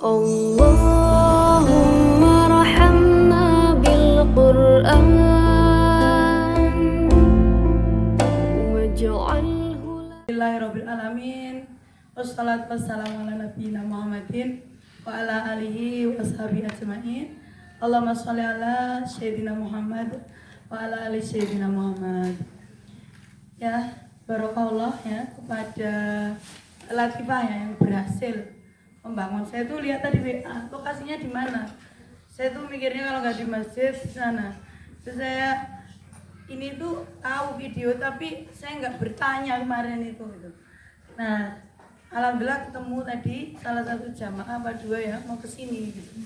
Allahumma rahamna bil Qur'an waj'alhu Bismillahirabbil alamin. Wassalatu wassalamu ala nabiyina Muhammadin wa ala alihi wa sahbihi ajmain. Allahumma sholli ala sayyidina Muhammad wa ala ali sayyidina Muhammad. Ya, barakallah ya kepada Latifah ya, yang berhasil membangun. Saya tuh lihat tadi WA, lokasinya di mana? Saya tuh mikirnya kalau nggak di masjid di sana. Terus saya ini tuh tahu video tapi saya nggak bertanya kemarin itu gitu. Nah, alhamdulillah ketemu tadi salah satu jamaah apa dua ya mau kesini gitu.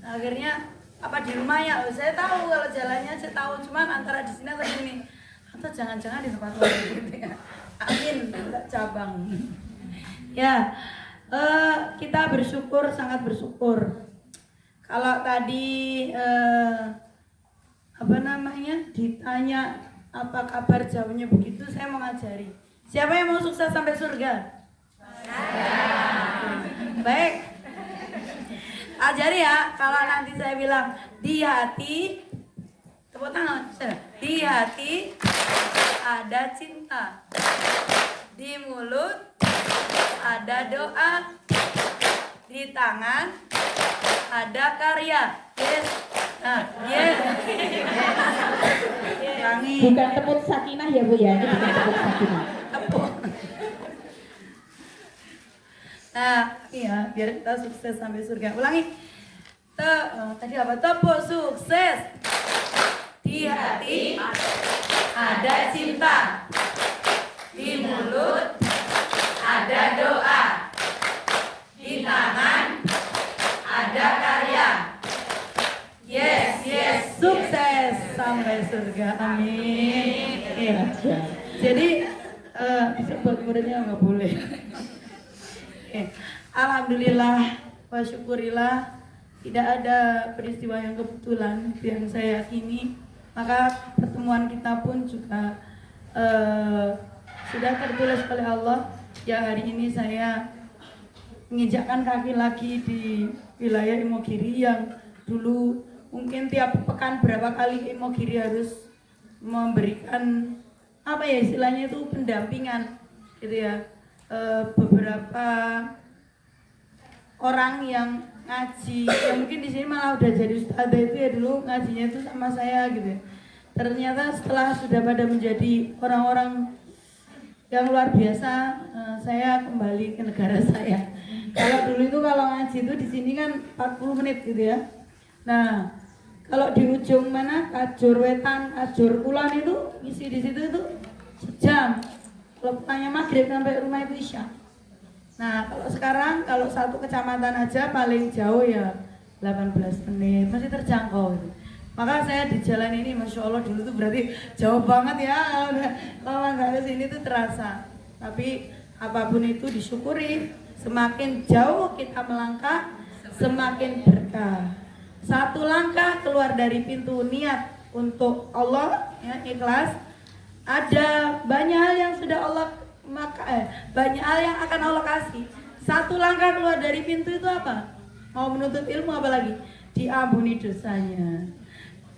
Nah, akhirnya apa di rumah ya? Saya tahu kalau jalannya saya tahu, cuman antara di sini atau di sini atau jangan-jangan di tempat lain gitu ya. Amin, enggak cabang. Ya, kita bersyukur, sangat bersyukur. Kalau tadi ditanya apa kabar, jawabnya begitu, saya mau ngajari. Siapa yang mau sukses sampai surga? Baik, ajari ya. Kalau nanti saya bilang di hati, tepuk tangan. Di hati ada cinta, di mulut ada doa, di tangan ada karya. Yes. Nah, yes. Bukan tepuk sakinah ya Bu ya, ini bukan tepuk sakinah. Tepuk. Nah, iya, biar kita sukses sampai surga. Ulangi. Tadi apa? Tepuk sukses. Di hati ada cinta, di mulut ada doa, di tangan ada karya. Yes, yes, sukses sampai surga. Amin. Iya. Jadi bisa buat muridnya nggak boleh. Alhamdulillah wa syukurillah, tidak ada peristiwa yang kebetulan yang saya yakini, maka pertemuan kita pun juga sudah tertulis oleh Allah. Ya, hari ini saya menginjakkan kaki lagi di wilayah Imogiri yang dulu mungkin tiap pekan berapa kali Imogiri harus memberikan apa ya istilahnya itu pendampingan gitu ya, beberapa orang yang ngaji yang mungkin di sini malah udah jadi ustadzah itu ya, dulu ngajinya itu sama saya gitu ya. Ternyata setelah sudah pada menjadi orang-orang yang luar biasa, saya kembali ke negara saya. Kalau dulu itu kalau ngaji itu di sini kan 40 menit gitu ya. Nah, kalau di ujung mana Kajur Wetan, Kajur Kulon itu isi di situ itu sejam. Kalau pulangnya maghrib sampai rumah itu isya. Nah, kalau sekarang kalau satu kecamatan aja paling jauh ya 18 menit, masih terjangkau gitu. Maka saya di jalan ini, Masya Allah dulu tuh berarti jauh banget ya. Kalau nggak kesini tuh terasa. Tapi apapun itu disyukuri. Semakin jauh kita melangkah, semakin berkah. Satu langkah keluar dari pintu niat untuk Allah, ya, ikhlas. Ada banyak hal yang sudah Allah banyak hal yang akan Allah kasih. Satu langkah keluar dari pintu itu apa? Mau menuntut ilmu apa lagi? Diampuni dosanya,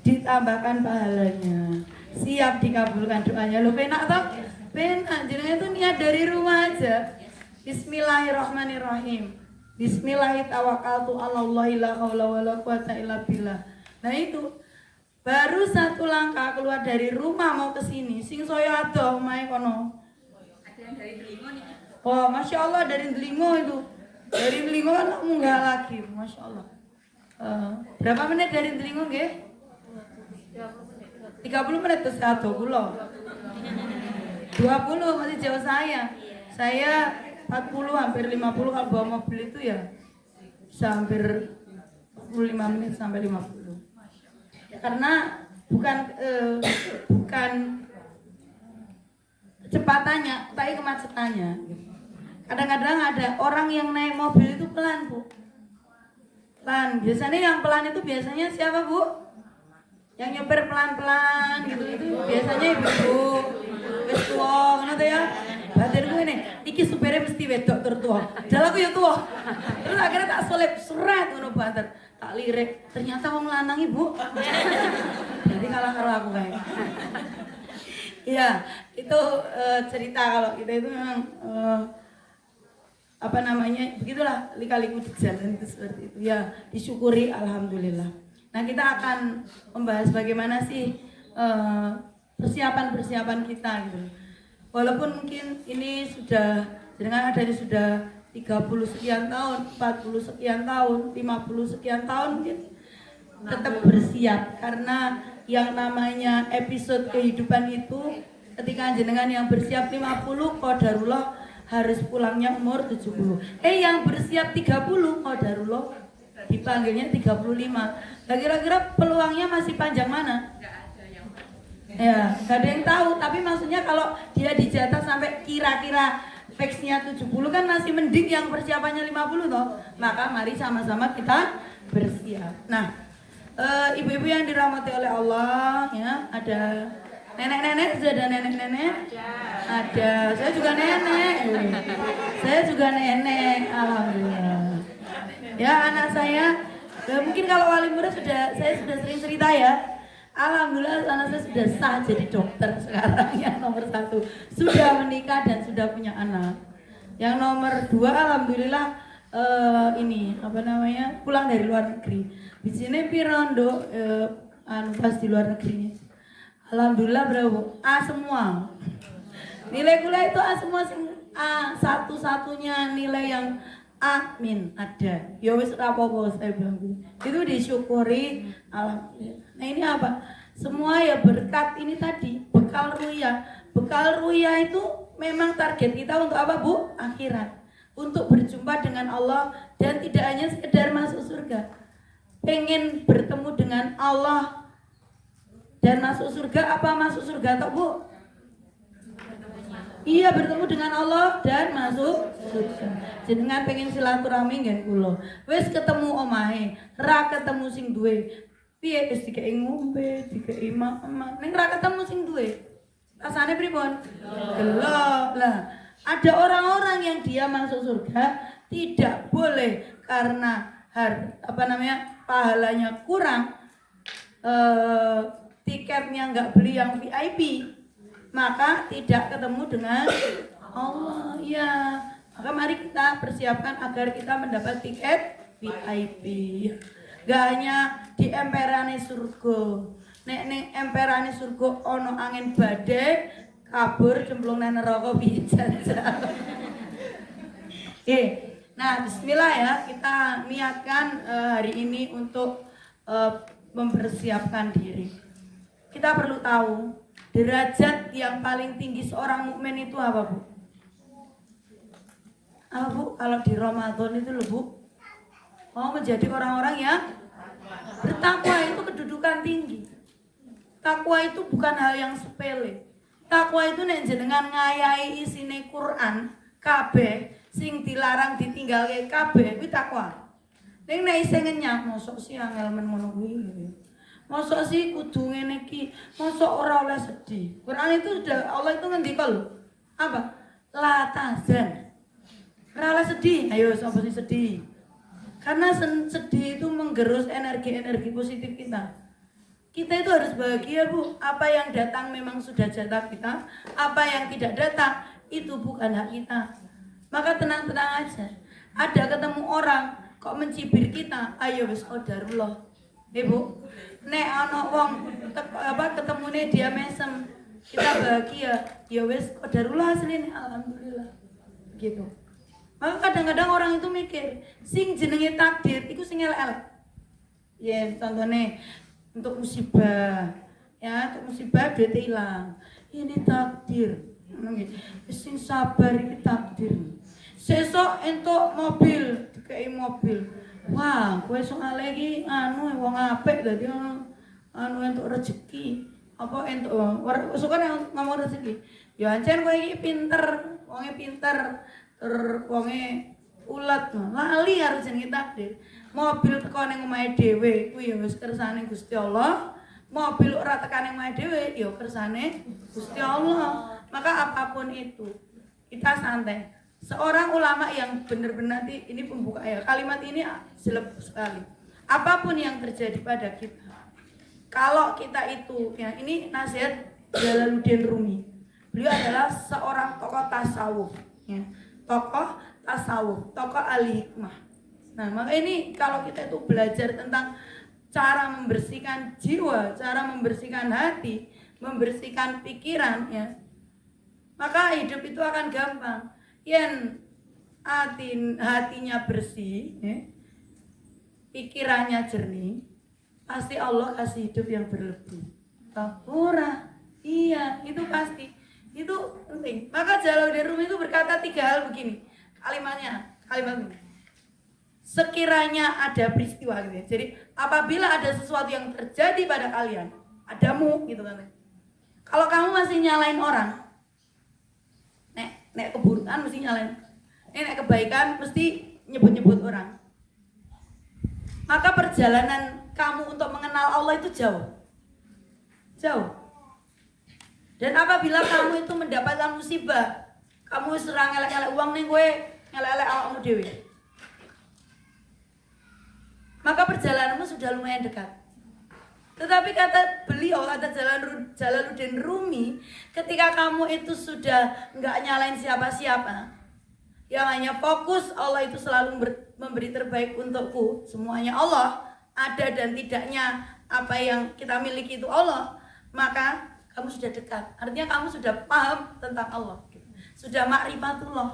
ditambahkan pahalanya, siap dikabulkan doanya. Lo penak toh? Penak. Jenenge itu niat dari rumah aja. Bismillahirrahmanirrahim. Bismillahirrahmanirrahim. Allahi la haula wala quwata illa billah. Nah itu baru satu langkah keluar dari rumah mau ke sini. Sing saya adoh omahe kono. Ada yang dari Delingo nih. Oh, Masya Allah dari Delingo itu. Dari Delingo kan munggah lagi, Masya Allah. Berapa menit dari Delingo nggih? 30 menit terus adoh kula. 20 masih jauh saya. Saya 40 hampir 50 kalau bawa mobil itu ya bisa hampir 45 menit sampai 50. Ya, karena bukan kecepatannya, tapi kemacetannya. Kadang-kadang ada orang yang naik mobil itu pelan, Bu. Pelan. Biasanya yang pelan itu biasanya siapa, Bu? Yang nyeper pelan-pelan gitu itu biasanya ibu-ibu wis tuwa ngono ya. Badanku ini iki supirnya mesti wedok tertua. Dalam aku ya tua. Terus akhirnya tak selip seret ngono banter. Tak lirik, ternyata wong lanang Ibu. Jadi kalah karo aku kae. Iya, itu cerita kalau kita itu memang apa namanya, begitulah lika-liku di jalan itu seperti itu. Ya, disyukuri alhamdulillah. Nah, kita akan membahas bagaimana sih persiapan-persiapan kita gitu. Walaupun mungkin ini sudah dengan adanya sudah 30 sekian tahun, 40 sekian tahun, 50 sekian tahun mungkin tetap bersiap karena yang namanya episode kehidupan itu ketika jenengan yang bersiap 50 qadarullah harus pulangnya umur 70. Yang bersiap 30 qadarullah dipanggilnya 35. Nah, kira-kira peluangnya masih panjang mana? Ya, gak ada yang tahu, tapi maksudnya kalau dia dijatah sampai kira-kira fixnya 70 kan masih mending yang persiapannya 50 toh. Maka mari sama-sama kita bersiap. Nah, ibu-ibu yang dirahmati oleh Allah ya, ada nenek-nenek, sudah ada nenek-nenek? Ada. Saya juga nenek. Saya juga nenek, alhamdulillah. Ya, anak saya mungkin kalau wali murid saya sudah sering cerita ya. Alhamdulillah anak saya sudah sah jadi dokter sekarang yang nomor 1. Sudah menikah dan sudah punya anak. Yang nomor 2 alhamdulillah ini apa namanya, pulang dari luar negeri. Di sini pirondo pas di luar negeri. Alhamdulillah berapa? A semua. Nilai kuliah itu A semua, A satu-satunya nilai yang amin ada. Ya wis ora apa-apa saya bilang gitu. Itu disyukuri alhamdulillah. Nah, ini apa? Semua ya berkat ini tadi, bekal ruya. Bekal ruya itu memang target kita untuk apa, Bu? Akhirat. Untuk berjumpa dengan Allah dan tidak hanya sekedar masuk surga. Pengen bertemu dengan Allah dan masuk surga, apa masuk surga toh, Bu? Iya, bertemu dengan Allah dan masuk surga. Jenengan pengen silaturahmi ngen kula. Wis ketemu omahe, ra ketemu sing duwe. Piye wis dikeki ngombe, dikeki makan. Ning ra ketemu sing duwe. Rasane pripun? Gelo. Lah, ada orang-orang yang dia masuk surga tidak boleh karena pahalanya kurang, tiketnya nggak beli yang VIP, maka tidak ketemu dengan Allah. Ya, maka mari kita persiapkan agar kita mendapat tiket VIP. Gak hanya di emperane surga. Nek emperane surga ono angin badai, kabur cemplung nang neraka bisa. Nah, bismillah ya, kita niatkan hari ini untuk mempersiapkan diri. Kita perlu tahu derajat yang paling tinggi seorang mukmin itu apa, Bu? Apa, Bu? Kalau di Ramadan itu loh, Bu, mau menjadi orang-orang yang bertakwa itu kedudukan tinggi. Takwa itu bukan hal yang sepele. Takwa itu nek jenengan ngayahi isine Quran kabeh sing dilarang ditinggalke kabeh kuwi takwa. Ning nek isih ngenyak mosok sih angel men ngono kuwi. Mosok sih kudu ngene iki, mosok ora oleh sedih. Quran itu sudah Allah itu ngendika lho. Apa? La tahzan. Ora oleh sedih. Ayo sapa sing sedih? Karena sedih itu menggerus energi-energi positif kita. Kita itu harus bahagia, Bu. Apa yang datang memang sudah jatah kita. Apa yang tidak datang itu bukan hak kita. Maka tenang-tenang aja. Ada ketemu orang kok mencibir kita, ayo wis qadarullah. Ibu, nek ana wong ketemune dia mesem, kita bahagia, ya wis qadarullah asline alhamdulillah. Gitu. Maka kadang-kadang orang itu mikir, sing jenenge takdir iku sing elek-elek. Ya, contohnya untuk musibah, ya untuk musibah duit hilang, ini takdir. Sing sabar iki takdir. Sesok entuk mobil, dikei mobil. Wah, kowe soal iki wong apik dadi entuk rezeki. Apa entuk suka ngomong rezeki. Ya ancen kowe iki pinter, wonge pinter, wonge ulet. Lali harus jenenge takdir. Mobil teko ning omahe dhewe kuwi ya wis kersane Gusti Allah. Mobil ora tekan ning omahe dhewe ya kersane Gusti Allah. Maka apapun itu kita santai. seorang ulama yang benar-benar ini pembuka ya. Kalimat ini jelek sekali. Apapun yang terjadi pada kita, kalau kita itu ya, ini nasihat Jalaluddin Rumi. Beliau adalah seorang tokoh tasawuf ya. Tokoh tasawuf, tokoh ahli hikmah. Nah, maka ini kalau kita itu belajar tentang cara membersihkan jiwa, cara membersihkan hati, membersihkan pikiran ya, maka hidup itu akan gampang. Yen hatinya bersih ya, pikirannya jernih, pasti Allah kasih hidup yang berlebih. Ora, iya itu pasti, itu penting. Maka Jalaluddin Rumi itu berkata 3 hal begini, kalimat ini. Sekiranya ada peristiwa gitu ya. Jadi apabila ada sesuatu yang terjadi pada kalian, adamu gitu kan. Kalau kamu masih nyalain orang, nek keburukan mesti nyalain. Nek kebaikan mesti nyebut-nyebut orang. Maka perjalanan kamu untuk mengenal Allah itu jauh. Dan apabila kamu itu mendapatkan musibah, kamu serang elek-elek uang nih gue, elek-elek awakmu dhewe. Maka perjalananmu sudah lumayan dekat. Tetapi kata beliau, kata Jalaluddin Rumi, ketika kamu itu sudah nggak nyalain siapa-siapa, yang hanya fokus Allah itu selalu memberi terbaik untukku, semuanya Allah, ada dan tidaknya apa yang kita miliki itu Allah, maka kamu sudah dekat. Artinya kamu sudah paham tentang Allah, sudah ma'rifatullah.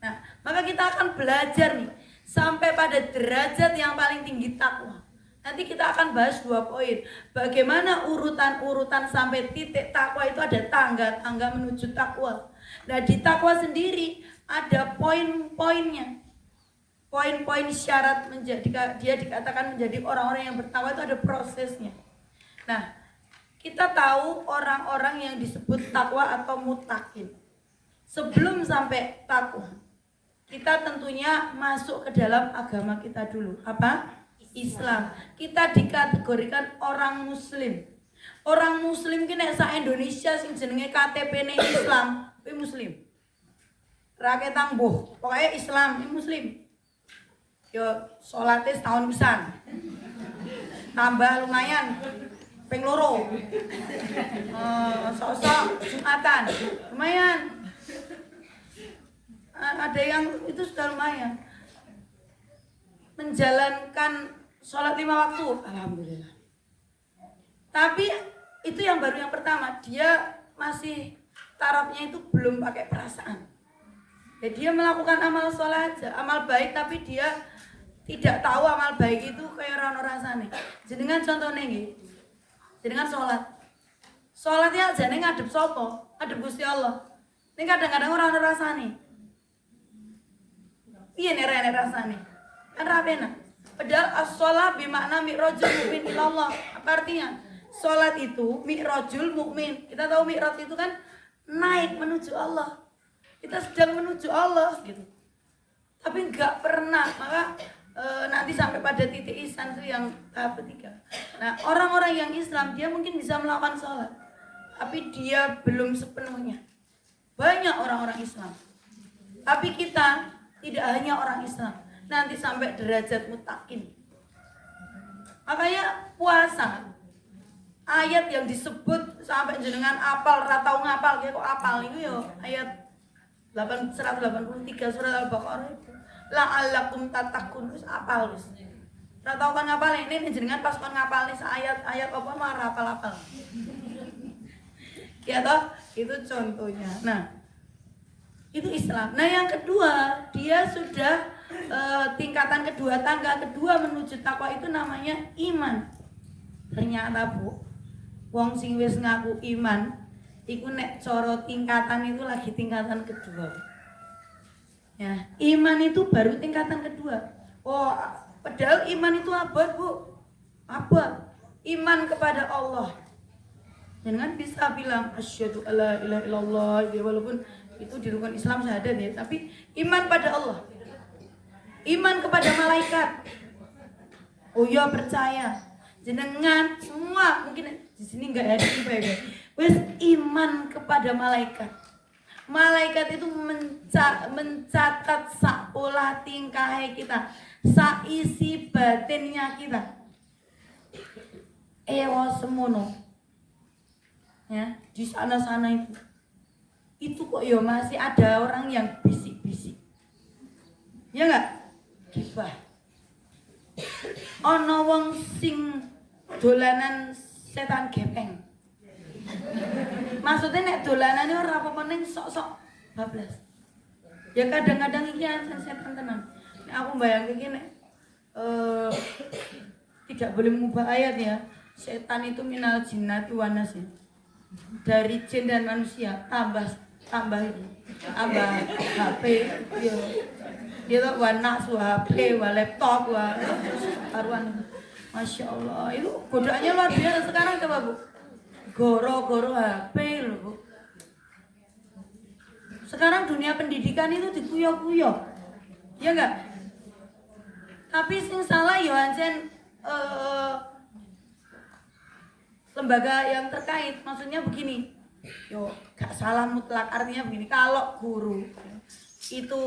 Nah, maka kita akan belajar nih sampai pada derajat yang paling tinggi takwa. Nanti kita akan bahas 2 poin. Bagaimana urutan-urutan sampai titik takwa itu, ada tangga-tangga menuju takwa. Nah, di takwa sendiri ada poin-poinnya. Poin-poin syarat dia dikatakan menjadi orang-orang yang bertakwa itu ada prosesnya. Nah, kita tahu orang-orang yang disebut takwa atau muttaqin. Sebelum sampai takwa, kita tentunya masuk ke dalam agama kita dulu. Apa? Islam. Kita dikategorikan orang muslim. Orang muslim ki nek sak Indonesia sing jenenge KTP-ne Islam, kuwi muslim. Rakyat tangguh, pokoknya Islam, ini muslim. Yo salate setahun pisan. Tambah lumayan ping 2. Sok-sok Jumatan. Lumayan. Ada yang itu sudah lumayan. Menjalankan sholat 5 waktu, alhamdulillah. Tapi itu yang baru yang pertama, dia masih tarafnya itu belum pakai perasaan. Ya, dia melakukan amal sholat aja, amal baik, tapi dia tidak tahu amal baik itu kayak rano rasane. Jenengan contohnya nggih. Jenengan sholat. Sholatnya aja ning ngadep sapa? Ngadep Gusti Allah. Ning kadang-kadang ora ono rasane. Piye nek ora rasane? Kan ra penak. Padahal as-shalah bimakna mi'rajul mukmin ilallah. Apa artinya? Salat itu mi'rajul mukmin. Kita tahu mi'raj itu kan naik menuju Allah. Kita sedang menuju Allah gitu. Tapi enggak pernah, maka nanti sampai pada titik ihsan itu yang tahap ketiga. Nah, orang-orang yang Islam dia mungkin bisa melakukan salat, tapi dia belum sepenuhnya. Banyak orang-orang Islam. Tapi kita tidak hanya orang Islam. Nanti sampai derajat muttaqin. Makanya puasa, ayat yang disebut sampai jenengan apal, ratau ngapal, kayak kok apal itu yo ayat 183 surat Al-Baqarah itu. La'allakum tattaqun, wis apal wis. Ratau kan ngapal ini jenengan pas kon ngapal nih ayat apa marah apal-apal. Ya toh, itu contohnya. Nah, itu Islam. Nah, yang kedua, dia sudah tingkatan kedua, tangga kedua menuju takwa itu namanya iman. Ternyata Bu, wong sing wis ngaku iman iku nek cara tingkatan itu lagi tingkatan kedua. Ya, iman itu baru tingkatan kedua. Oh, padahal iman itu apa, Bu? Apa? Iman kepada Allah. Jangan bisa bilang asyhadu alla ilaha illallah, walaupun itu di rukun Islam syahadat ya, tapi iman pada Allah. Iman kepada malaikat. Oh ya, percaya. Jenengan semua mungkin di sini enggak ada ya. Wes iman kepada malaikat. Malaikat itu mencatat sak pola tingkah kita, sak isi batinnya kita. Ewa semono. Ya, di sana-sana itu kok ya masih ada orang yang bisik-bisik. Ya enggak? Gibah. Ono wong sing dolanan setan gepeng. Maksudnya nek dolanane ora apa-apa ning sok-sok bablas. Ya kadang-kadang iki setan tenan. Nek aku bayangke iki nek tidak boleh mengubah ayat ya. Setan itu minal jinnati wan nas. Dari jin dan manusia tambah HP yo. Dia tuh warna HP, laptop, karuan. Masya Allah, itu godaannya luar biasa sekarang coba Bu. Goro-goro HP loh Bu. Sekarang dunia pendidikan itu dikuyok-kuyok, ya enggak? Tapi sing salah ya ancen lembaga yang terkait, maksudnya begini. Yo, gak salah mutlak, artinya begini. Kalau guru itu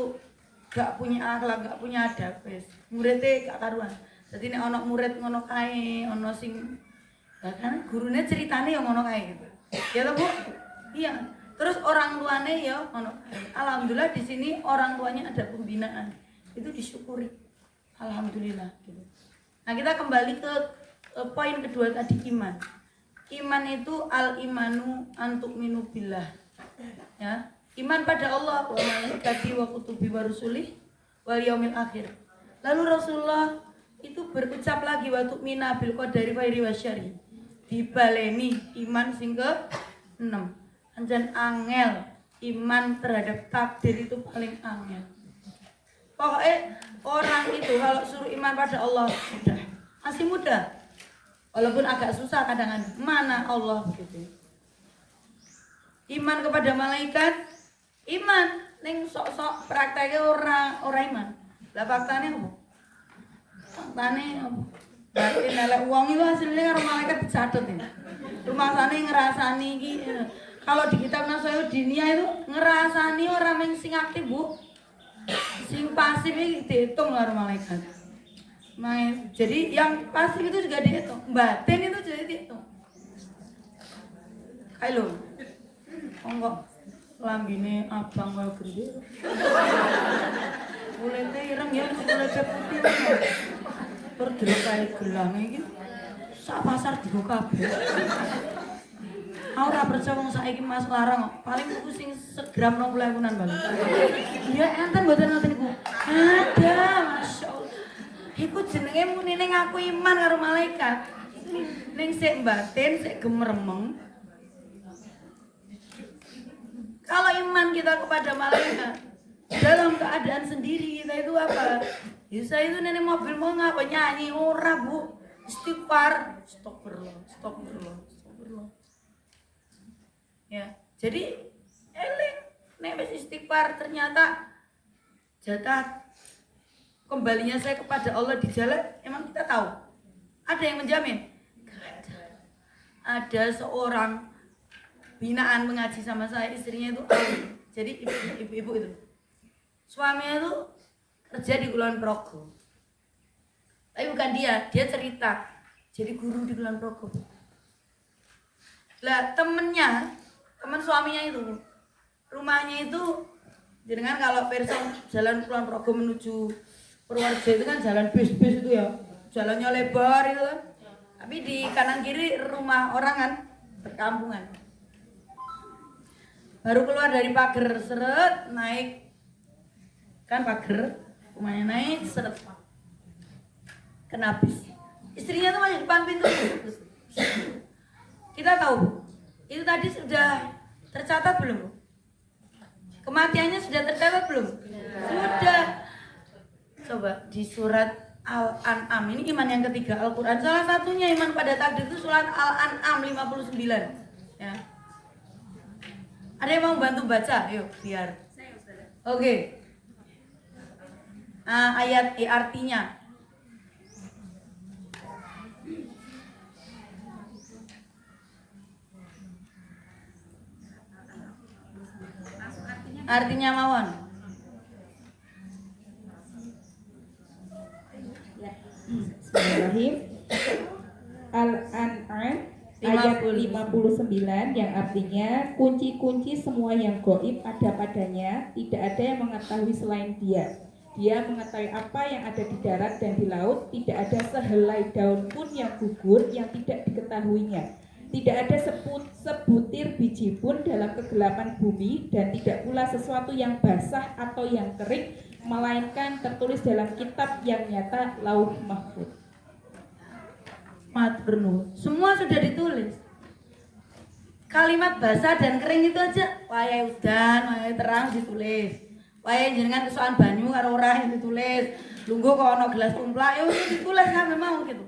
gak punya akhlak, gak punya adab, wis muridnya gak karuan. Jadi nek ono murid ngono kae, ono sing kan gurune ceritane yang ngono kae gitu. Ya toh Bu? Iya. Terus orang tuane ya ngono kae. Alhamdulillah di sini orang tuanya ada pembinaan. Itu disyukuri. Alhamdulillah gitu. Nah, kita kembali ke poin kedua tadi, iman. Iman itu al-imanu antuk minu billah. Ya, iman pada Allah wa malaikati wa kutubi wa rusulih wal yaumil akhir. Lalu Rasulullah itu berucap lagi wa tu'mina bil qadari khairi wa syarri. Dibaleni iman sing ke-6. Anjan angel, iman terhadap takdir itu paling angel. Pokoknya orang itu kalau suruh iman pada Allah mudah, masih mudah. Walaupun agak susah kadang-kadang. Mana Allah begitu. Iman kepada malaikat, iman. Ning sok-sok prakteknya orang iman. Lah faktane apa? Faktane apa? Berarti nelek uang itu hasilnya karo malaikat dicatet ini. Rumah sana ngerasani iki. Kalau di kitab Nasaiud Dinia itu ngerasani orang yang sing aktif Bu. Sing pasif iki dihitung karo malaikat. Jadi yang pasif itu juga dihitung, batin itu jadi dihitung. Kayak lo, kok lambine abang wae gede. Kulite ireng ya, kulite putih. Tur delok kae gelang iki. Sak pasar digo kabeh. Aku ora percaya wong saiki Mas larang kok. Paling tuku sing segram 20.000-an bang. Ya enten mboten ngoten niku. Ada, masyaallah. Iku jenenge muni ning aku iman karo malaikat. Ning sik batin, sik gemeremeng. Kalau iman kita kepada malaikat dalam keadaan sendiri kita itu apa? Ya saya itu nenek mobil mau ngapa nyanyi ora Bu. Istighfar, astagfirullah. Ya, jadi eling nek wis istighfar ternyata jatah kembalinya saya kepada Allah di jalan, emang kita tahu? Ada yang menjamin? Gak ada. Ada seorang binaan mengaji sama saya, istrinya itu jadi ibu-ibu itu. Suaminya itu kerja di Kulon Progo. Tapi bukan dia cerita. Jadi guru di Kulon Progo. Lah teman suaminya itu, rumahnya itu, jenengan kalau versi jalan Kulon Progo menuju Purworejo itu kan jalan bis-bis itu ya, jalannya lebar itu kan. Tapi di kanan kiri rumah orang kan, perkampungan. Baru keluar dari pagar seret, naik kan pagar, rumahnya naik seret, kena bis. Istrinya tuh masih depan pintu. Kita tahu, itu tadi sudah tercatat belum? Kematiannya sudah tercatat belum? Sudah. Coba di surat Al-An'am, ini iman yang ketiga Al-Quran. Salah satunya iman pada takdir itu surat Al-An'am 59 ya. Ada yang mau bantu baca? Yuk biar. Oke. Ayat artinya. Artinya mawon. Ya. Bismillahirrahmanirrahim. Al-An'am ayat 59 yang artinya kunci-kunci semua yang gaib ada padanya, tidak ada yang mengetahui selain Dia. Dia mengetahui apa yang ada di darat dan di laut, tidak ada sehelai daun pun yang gugur yang tidak diketahuinya. Tidak ada sebutir biji pun dalam kegelapan bumi, dan tidak pula sesuatu yang basah atau yang kering, melainkan tertulis dalam kitab yang nyata, Lauh Mahfuz. Matur, semua sudah ditulis. Kalimat basah dan kering itu aja, wayahe udan, wayahe terang ditulis. Wayahe jenengan kesokan banyu karo ora yang ditulis. Lungguh kok ana gelas tumplak, ya udah ditulis sampe mau gitu.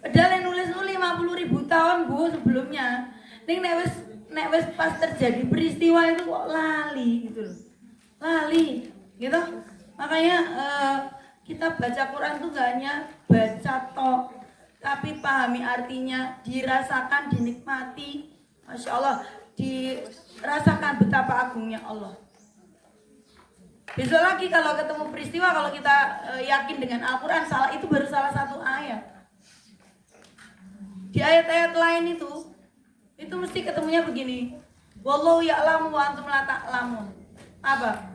Padahal yang nulis 50.000 tahun Bu sebelumnya. Ning nek wis pas terjadi peristiwa itu kok lali gitu loh. Lali, gitu. Makanya kita baca Quran tuh gak hanya baca tok, tapi pahami artinya, dirasakan, dinikmati. Masya Allah, dirasakan betapa agungnya Allah. Besok lagi kalau ketemu peristiwa, kalau kita yakin dengan Al-Quran, salah itu baru salah satu ayat. Di ayat-ayat lain itu mesti ketemunya begini. Wallahu ya'lamu wa antum la ta'lamun. Apa?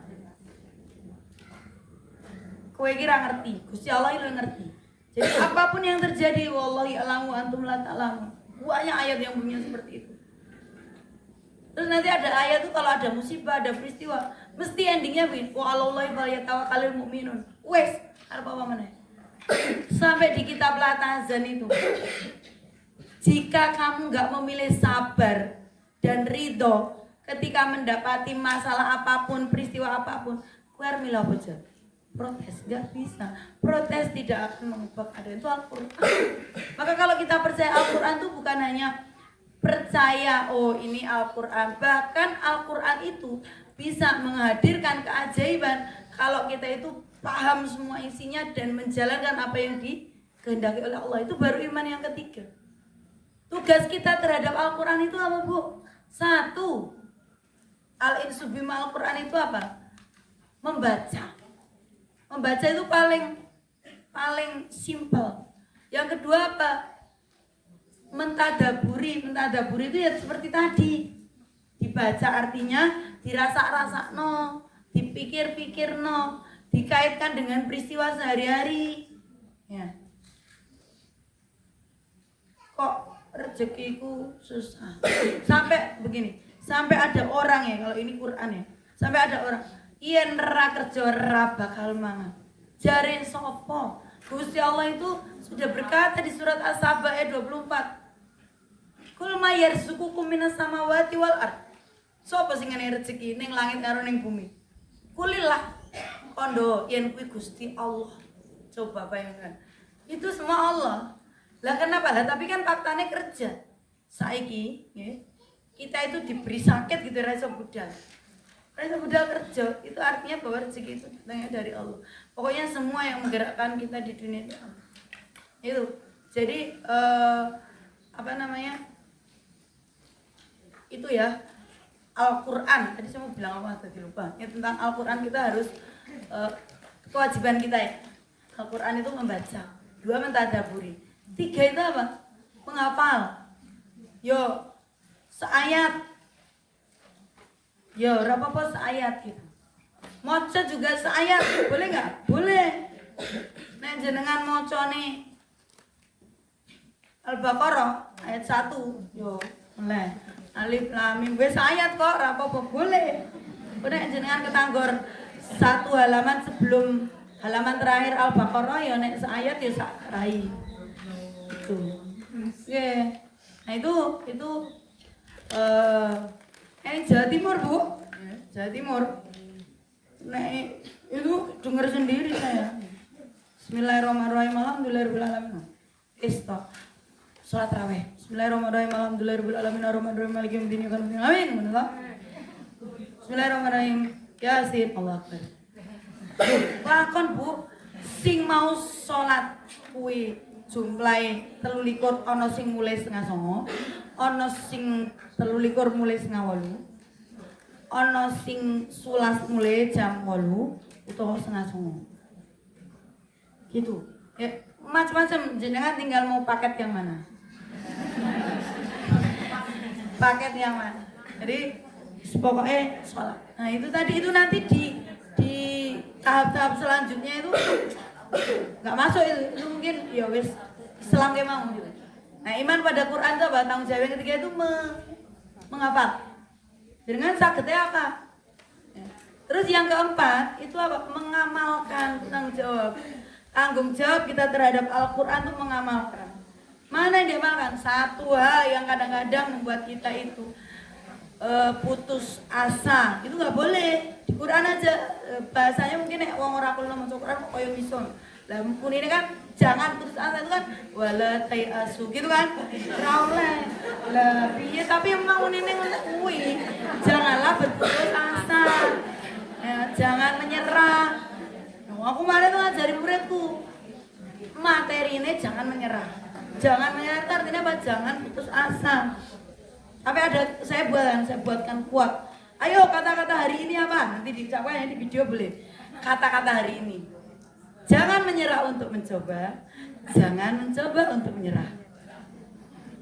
Kowe kira ngerti, Gusti Allah itu ngerti. Jadi apapun yang terjadi, wallahu ya'lamu wa antum la ta'lamun. Banyak ayat yang bunyinya seperti itu. Terus nanti ada ayat tuh kalau ada musibah, ada peristiwa, mesti endingnya begini. Wa 'alallahi falyatawakkalul mu'minun. Wes, apa mana? Sampai di kitab Latazan itu. Jika kamu nggak memilih sabar dan ridho ketika mendapati masalah apapun, peristiwa apapun, kuar milah bojo. Protes nggak bisa. Protes tidak akan mengubah keadaan. Itu Al-Quran. Maka kalau kita percaya Al-Quran itu bukan hanya percaya oh ini Al-Quran, bahkan Al-Quran itu bisa menghadirkan keajaiban kalau kita itu paham semua isinya dan menjalankan apa yang dikehendaki oleh Allah. Itu baru iman yang ketiga. Tugas kita terhadap Al-Quran itu apa, Bu? 1. Al-insu bima Al-Quran itu apa? Membaca. Membaca itu paling simpel. Yang kedua apa? Mentadaburi. Mentadaburi itu ya seperti tadi. Dibaca artinya, dirasa-rasa no, dipikir-pikir no, dikaitkan dengan peristiwa sehari-hari. Ya. Kok rezekiku susah? Sampai begini, sampai ada orang ya, kalau ini Quran ya, sampai ada orang yen ra kerja ra bakal mangan. Jare sapa? Gusti Allah itu sudah berkata di surat As-Saba ayat 24. Kul ma yarzuqukum minas samawati wal ard. Sapa sing ngene rezeki ning langit karo ning bumi? Kulillah. Kondo yen kuwi Gusti Allah. Coba bayangkan. Itu semua Allah. Lah kenapa? Lah tapi kan faktanya kerja. Saiki, ya, kita itu diberi sakit gitu rasa budal. Rasa budal kerja itu artinya bahwa rezeki itu datangnya dari Allah. Pokoknya semua yang menggerakkan kita di dunia itu Allah. Itu. Jadi apa namanya? Itu ya Al-Quran. Tadi saya mau bilang apa tadi lupa. Ya tentang Al-Quran kita harus kewajiban kita ya. Al-Quran itu membaca. 2 mentadaburi. 3 itu apa? Menghafal. Yo, seayat. Yo, apa-apa seayat gitu. Moco juga seayat, boleh nggak? Boleh. Nek jenengan moco nih Al-Baqarah ayat 1. Yo, boleh. Alif Lam Mim wis ayat kok, apa-apa boleh. Nek jenengan ketanggor 1 halaman sebelum halaman terakhir Al-Baqarah ya nek seayat ya sak rai. Itu. Oke. Nah itu ini Jawa Timur, Bu. Jawa Timur. Nah, itu dengar sendiri saya. Bismillahirrahmanirrahim. Alhamdulillahirabbil alamin. Stop. Salat tarawih. Bismillahirrahmanirrahim. Alhamdulillahirabbil alamin. Arrahmanirrahim. Maliki yaumiddin. Amin. Benar. Bismillahirrahmanirrahim. Yasin. Allahu Akbar. Lakon, Bu. Sing mau salat kuwi jumlahe 23 ana sing mulai 07.30, ana sing 23 mulai 09.30. ana sing sulas mulai jam 8 utawa setengah 9. Gitu. Ya, macam-macam, jenengan tinggal mau paket yang mana. Paket yang mana. Jadi pokoknya sholat. Nah itu tadi itu nanti di tahap-tahap selanjutnya itu nggak masuk itu mungkin ya wis Islam kayak mau gitu. Nah iman pada Quran itu apa? Tanggung jawab yang ketiga itu menghafal. Dengan sakitnya apa? Ya. Terus yang keempat itu apa? Mengamalkan tanggung jawab. Tanggung jawab kita terhadap Al-Quran itu mengamalkan. Mana yang diamalkan? Satu hal yang kadang-kadang membuat kita itu putus asa, itu nggak boleh. Di Quran aja bahasanya mungkin wong ora kulo maca Quran kok koyo iso. Lah pun ini kan jangan putus asa itu kan wala tayasu gitu kan. Ora oleh. Lah piye tapi emang ini kuwi. Janganlah berputus asa. Ya, jangan menyerah. Aku kemarin tuh ngajarin muridku. Materi ini jangan menyerah. Jangan menyerah artinya apa? Jangan putus asa. Tapi ada saya buatkan kuat. Ayo kata-kata hari ini apa? Nanti dicapai di video boleh. Kata-kata hari ini. Jangan menyerah untuk mencoba. Jangan mencoba untuk menyerah.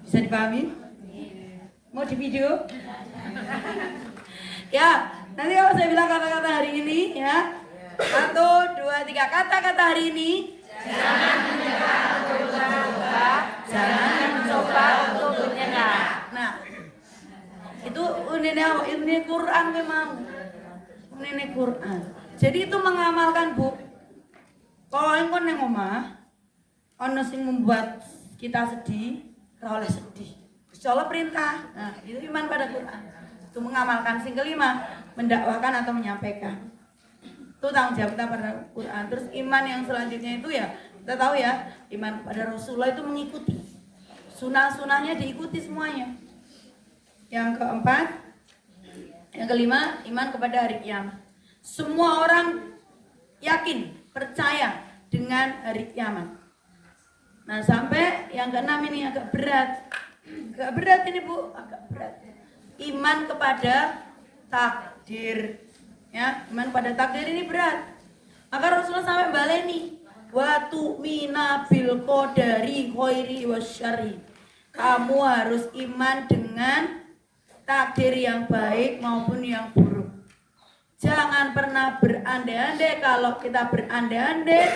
Bisa dipahami? Mau di video? Ya, nanti kalau saya bilang kata-kata hari ini ya. 1, 2, 3 kata-kata hari ini. Jangan menyerah untuk mencoba. Jangan mencoba untuk menyerah. Nah, itu ini Quran memang. Ini Quran. Jadi itu mengamalkan Bu. Kalau engko ning omah ana sing membuat kita sedih, ora oleh sedih. Gusti Allah perintah. Nah, itu iman pada Quran. Itu mengamalkan. Sing kelima, mendakwahkan atau menyampaikan. Itu tanggung jawab kita pada Quran. Terus iman yang selanjutnya itu ya, kita tahu ya, iman pada Rasulullah itu mengikuti. Sunah-sunahnya diikuti semuanya. Yang keempat, yang kelima, iman kepada hari kiamat. Semua orang yakin, percaya dengan hari kiamat. Nah sampai yang keenam ini agak berat. Agak berat ini Bu, agak berat. Iman kepada takdir. Ya, iman pada takdir ini berat. Maka Rasulullah sampai baleni wa tu'mina bil qadari khairi wasyarri. Kamu harus iman dengan takdir yang baik maupun yang buruk. Jangan pernah berandai-andai. Kalau kita berandai-andai,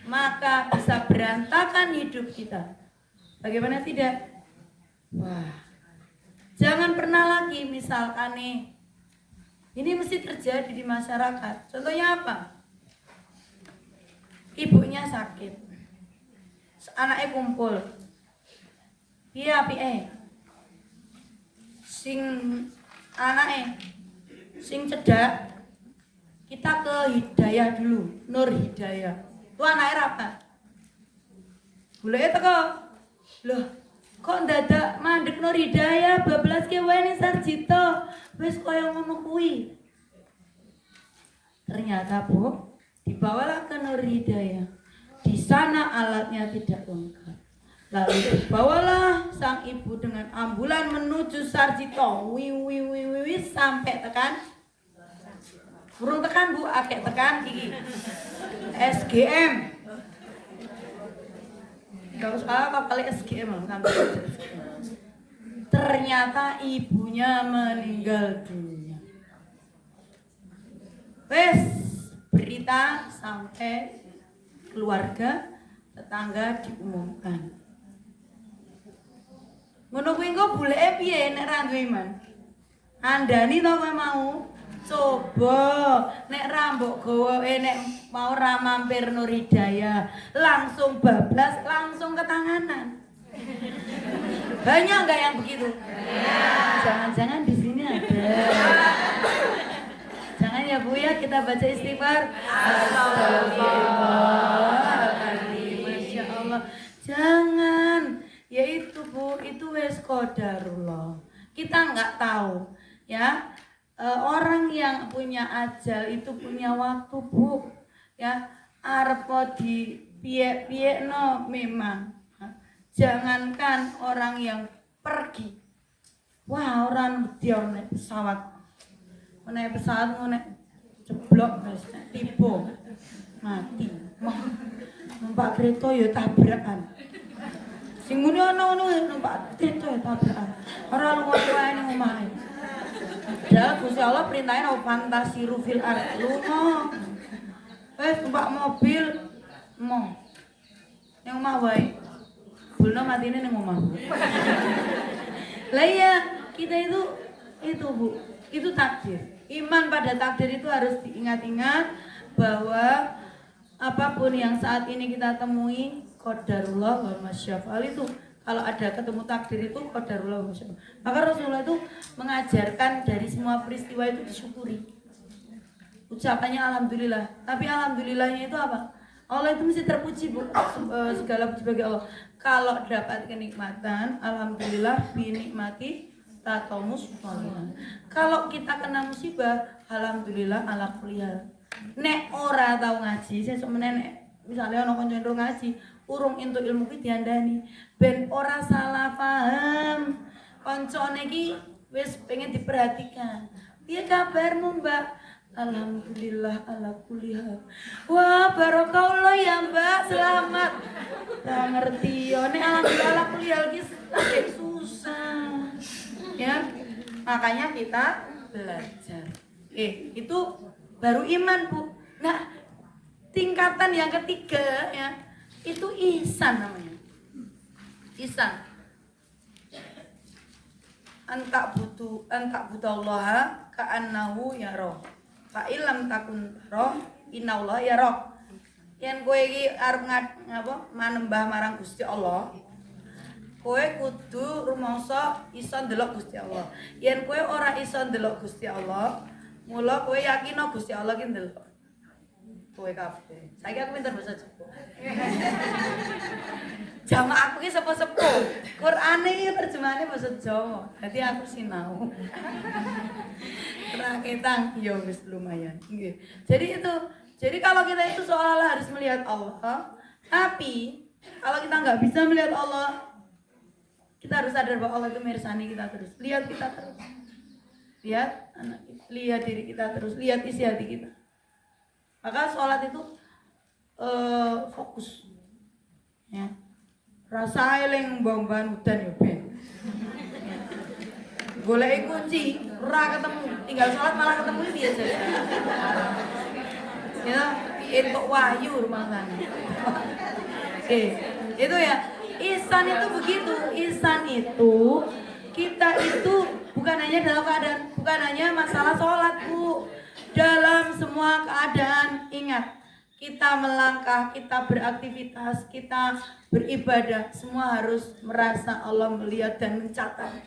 maka bisa berantakan hidup kita. Bagaimana tidak? Wah, jangan pernah lagi misalkan nih, ini mesti terjadi di masyarakat. Contohnya apa? Ibunya sakit, anaknya kumpul, piye sing anaknya sing cedak, kita ke Hidayah dulu, Nur Hidayah. Itu anaknya apa? Boleh teko. Loh, kok dadak mandek Nur Hidayah bablas ke wae Sarjito. Wis koyo ngono kuwi. Ternyata Bu, dibawalah ke Nur Hidayah. Di sana alatnya tidak lengkap. Lalu dibawalah sang ibu dengan ambulan menuju Sarjito. Wi sampai tekan. Burung tekan Bu, akeh tekan iki. SGM. Gak usah kapal SGM sampai SGM. Ternyata ibunya meninggal dunia. Wes, berita sampai keluarga, tetangga diumumkan. Ngono kuwi engko buleke piye nek ra duwe iman? Andani to kowe mau? Coba nek ra mbok gawe nek mau ra mampir Nur Hidayah, langsung bablas, langsung ketanganan. Banyak enggak yang begitu? Jangan-jangan di sini ada. Jangan ya Bu ya, kita baca istighfar. Astagfirullahaladzim. Masya Allah. Jangan. Ya itu Bu, itu wes qadarullah. Kita nggak tahu ya. Orang yang punya ajal itu punya waktu Bu. Ya, arep di piye-piye no memang. Jangankan orang yang pergi. Wah, orang dia naik pesawat. naik pesawat naik jeblok wis tiba mati. Numpak kereta ya tabrakan. Sing muni ana ngono numpak kereta ya tabrakan. Ora lunga ning omahe. Padahal Gusti Allah perintahin fantasiru fil ardh. Lunga. Wis numpak mobil mau. Ning omah wae. Bulno matine ning omah. Lah iya, kita itu Bu, itu takdir. Iman pada takdir itu harus diingat-ingat bahwa apapun yang saat ini kita temui qadarullah wa masyafa'al itu kalau ada ketemu takdir itu qadarullah wa masyafa'al. Maka Rasulullah itu mengajarkan dari semua peristiwa itu disyukuri. Ucapannya alhamdulillah. Tapi alhamdulillahnya itu apa? Allah itu mesti terpuji Bu. Segala puji bagi Allah. Kalau dapat kenikmatan, alhamdulillah binikmati tatamus sholihan. Kalau kita kena musibah, alhamdulillah ala kulli hal. Nek ora tau ngaji, sesuk meneh misalnya ana kanca entuk ngaji, urung entuk ilmu ki diandani ben ora salah paham. Kancane iki wis pengen diperhatikan. Piye kabarmu, Mbak? Alhamdulillah ala kulli hal. Wah, barokallah ya, Mbak. Selamat. Tak ngerti yo nek alhamdulillah ala kulli hal ki susah. Ya. Makanya kita belajar. Itu baru iman, Bu. Nah, tingkatan yang ketiga ya, itu ihsan namanya. Ihsan. Antak budallaha ka'annahu yara. Fa illam takun roh innallaha yara. Yen kowe iki arep manembah marang Gusti Allah, kowe kudu rumangsa iso ndelok Gusti Allah. Yen kowe ora iso ndelok Gusti Allah, mula kowe yakin Gusti Allah ki ndelok kowe kabeh. Saiki aku pinter basa Jawa. Jamaah aku ki sepo-sepo. Qur'ane iki terjemahane basa Jawa. Dadi aku sinau. Raketang ya wis lumayan. Nggih. Jadi kalau kita itu seolah-olah harus melihat Allah, tapi kalau kita nggak bisa melihat Allah, kita harus sadar bahwa Allah itu mirsani kita terus, lihat kita terus, lihat anak kita, lihat diri kita terus, lihat isi hati kita. Maka sholat itu fokus, ya. Rasa eling bamban udan ya ben. Golek kunci, ora ketemu, tinggal sholat malah ketemu dia saja. Ya, entuk wahyu rumah sana. Itu ya. Ihsan itu begitu. Ihsan itu kita itu bukan hanya dalam keadaan, bukan hanya masalah sholat, Bu. Dalam semua keadaan ingat, kita melangkah, kita beraktivitas, kita beribadah, semua harus merasa Allah melihat dan mencatat.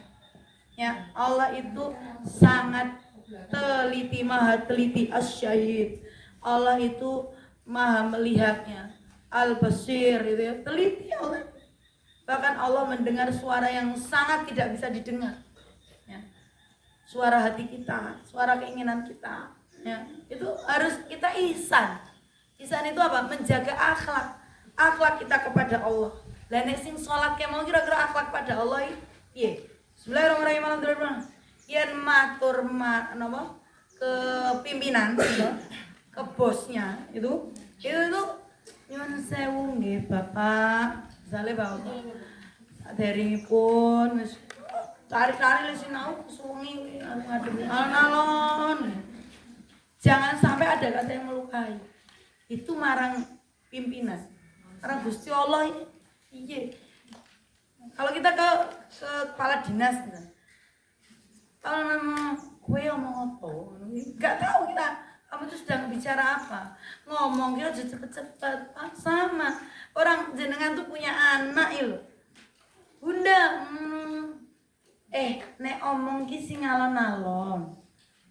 Ya, Allah itu sangat teliti, maha teliti, asyahid. Allah itu maha melihatnya, al-basir itu ya, teliti Allah. Bahkan Allah mendengar suara yang sangat tidak bisa didengar, ya. Suara hati kita, suara keinginan kita, ya. Itu harus kita ihsan. Ihsan itu apa? Menjaga akhlak kita kepada Allah. Lah nek sing salat ke mau kira-kira akhlak pada Allah piye? Bismillahirrahmanirrahim. Yen matur napa ke pimpinan ke bosnya itu nyuwun sewu nggih Bapak. Misale Bapak deringipun wis cari-cari sinau suwengi ngadep alon-alon. Jangan sampai ada kata yang melukai. Itu marang pimpinan. Marang Gusti Allah iya. Kalau kita ke kepala dinas gitu. Kalau memang gue ngomong apa? Enggak tahu kita kamu tuh sedang bicara apa, ngomong kita cepet-cepet. Sama orang jenengan tuh punya anak ya loh, Bunda. Nek omong ki sing alon-alon,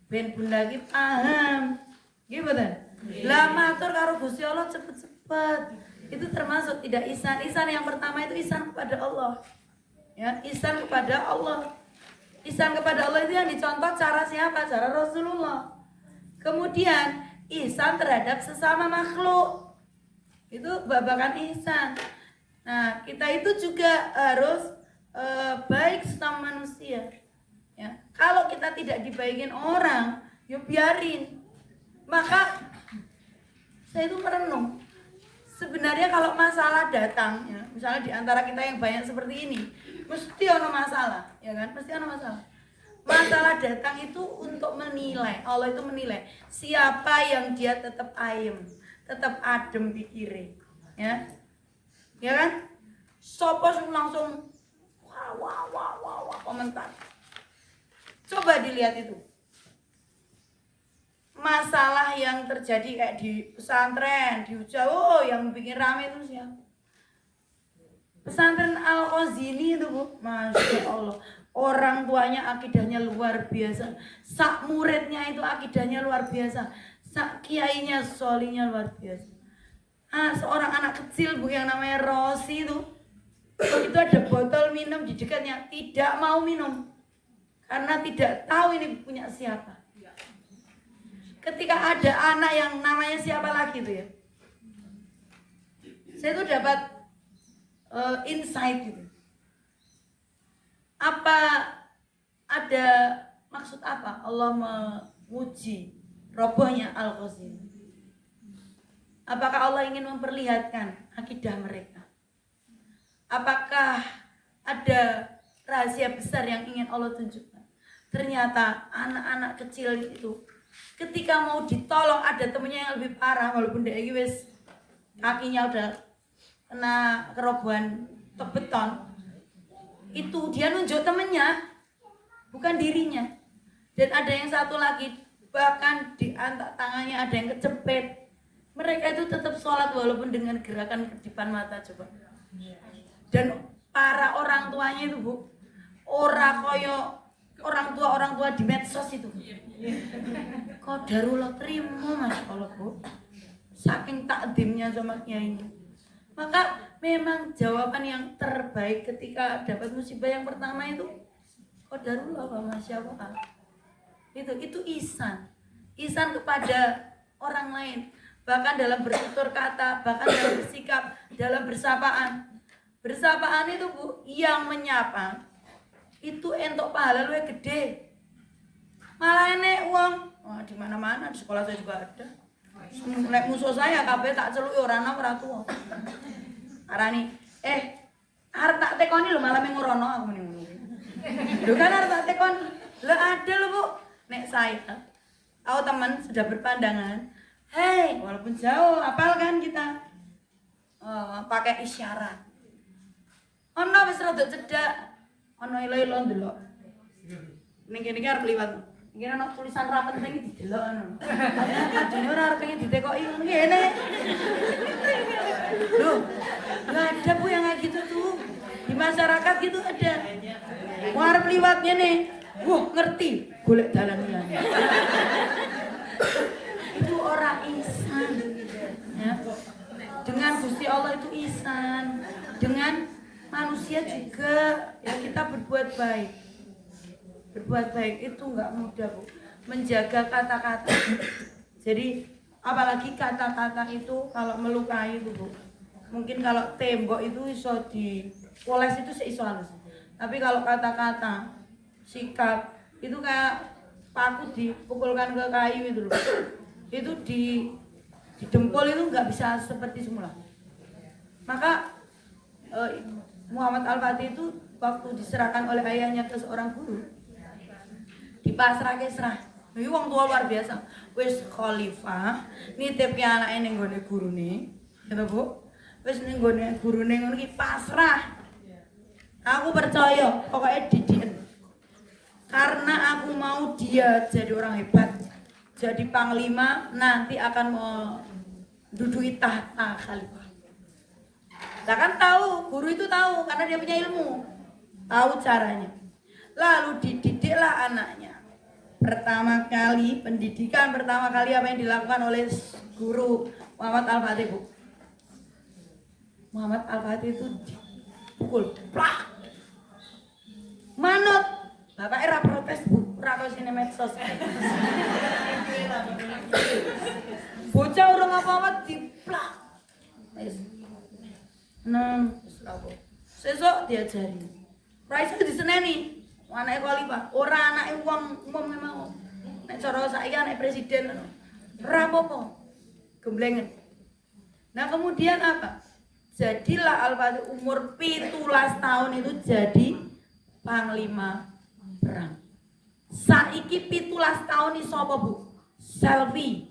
ben Bunda ki paham, gimana? Lah matur karo Gusti Allah cepet-cepet. Itu termasuk tidak ihsan. Ihsan yang pertama itu ihsan kepada Allah, ya, ihsan kepada Allah. Ihsan kepada Allah itu yang dicontoh cara siapa? Cara Rasulullah. Kemudian ihsan terhadap sesama makhluk, itu babakan ihsan. Nah, kita itu juga harus baik sama manusia. Ya, kalau kita tidak dibaikin orang, ya biarin. Maka saya itu merenung. Sebenarnya kalau masalah datang, ya, misalnya di antara kita yang banyak seperti ini, mesti ada masalah, ya kan? Mesti ada masalah. Masalah datang itu untuk menilai. Allah itu menilai siapa yang dia tetap ayem, tetap adem pikirin, ya, ya kan? Sopo langsung wah komentar. Coba dilihat itu. Masalah yang terjadi kayak di pesantren, di Jawa, yang bikin rame itu siapa? Pesantren Al-Qazini itu Bu, Masya Allah. Orang tuanya akidahnya luar biasa. Sak muridnya itu akidahnya luar biasa. Sak kiainya solinya luar biasa. Seorang anak kecil Bu yang namanya Rosi itu ada botol minum di dekatnya, tidak mau minum karena tidak tahu ini punya siapa. Ketika ada anak yang namanya siapa lagi tuh ya, saya tuh dapat insight gitu. Apa ada maksud apa Allah memuji robohnya Al-Qazini? Apakah Allah ingin memperlihatkan akidah mereka? Apakah ada rahasia besar yang ingin Allah tunjukkan? Ternyata anak-anak kecil itu ketika mau ditolong ada temennya yang lebih parah, walaupun dia wis kakinya udah kena kerobohan beton, itu dia nunjuk temennya, bukan dirinya. Dan ada yang satu lagi bahkan di antak tangannya ada yang kecepet. Mereka itu tetap sholat walaupun dengan gerakan kedipan mata. Coba. Dan para orang tuanya itu Bu, ora koyo orang tua di medsos itu. Qadarullah terima, Masya Allah Bu, saking takdimnya sama kiainya. Maka memang jawaban yang terbaik ketika dapat musibah yang pertama itu qadarullah wa masya Allah. Itu ihsan kepada orang lain, bahkan dalam bertutur kata, bahkan dalam bersikap, dalam bersapaan itu Bu, yang menyapa itu entuk pahala luwih gede. Malah enek uang, wah di mana-mana, di sekolah saya juga ada. Nek musuh saya kabeh tak celuki ora ana ora tuwa. Arani, arep tak tekoni lho malah mengurono aku muni ngono. Lho kan arep tak tekoni. Lho ada lho Bu. Nek saya tahu teman sudah berpandangan, hei, walaupun jauh, apal kan kita pakai isyarat. Ono wis rada cedhak, ono ilo-ilo ndelok. Ning kene iki arep liwat. Iki ana tulisan ra penting didelok ngono. Ajene ora arep pengen ditekoki ngono ngene. Loh, enggak ada Bu yang kayak gitu tuh. Di masyarakat gitu ada. Mau arep liwat ngene. Wah, ngerti, golek dalan liyane. Itu orang ihsan. Ya. Dengan Gusti Allah itu ihsan. Dengan manusia juga ya kita berbuat baik. Berbuat baik itu enggak mudah Bu. Menjaga kata-kata. Jadi apalagi kata-kata itu kalau melukai itu Bu. Mungkin kalau tembok itu iso dipoles itu seiso halus. Tapi kalau kata-kata, sikap itu kayak paku dipukulkan ke kayu itu loh. Itu di dempul itu enggak bisa seperti semula. Maka Muhammad Al-Fatih itu waktu diserahkan oleh ayahnya ke seorang guru, dipasrahke serah. Iki wong tua luar biasa. Wis khalifah nitipke anake ning gone gurune, gitu Bu. Wis ning gone gurune ngono iki pasrah. Aku percaya pokoknya didikan. Karena aku mau dia jadi orang hebat, jadi panglima, nanti akan menduduki tahta khalifah. Nah kan tahu, guru itu tahu karena dia punya ilmu, tahu caranya. Lalu dididiklah anaknya. Pertama kali, pendidikan pertama kali apa yang dilakukan oleh guru Muhammad Al-Fatih Bu? Muhammad Al-Fatih itu dipukul, plak, manut. Bapak era protes Bu, ora kok sine medsos. Bocah urung apa-apa diplak. Wis. Nang, wis lapo. Sesuk diajari. Ora iso diseneni. Anake khalifah, ora anake wong umum memang. nek cara saiki nek presiden ora apa-apa. Gemblengen. Nah, kemudian apa? Jadilah Al-Fatih umur 17 tahun itu jadi panglima perang. Saiki 17 tahun iso apa, Bu? Selfie.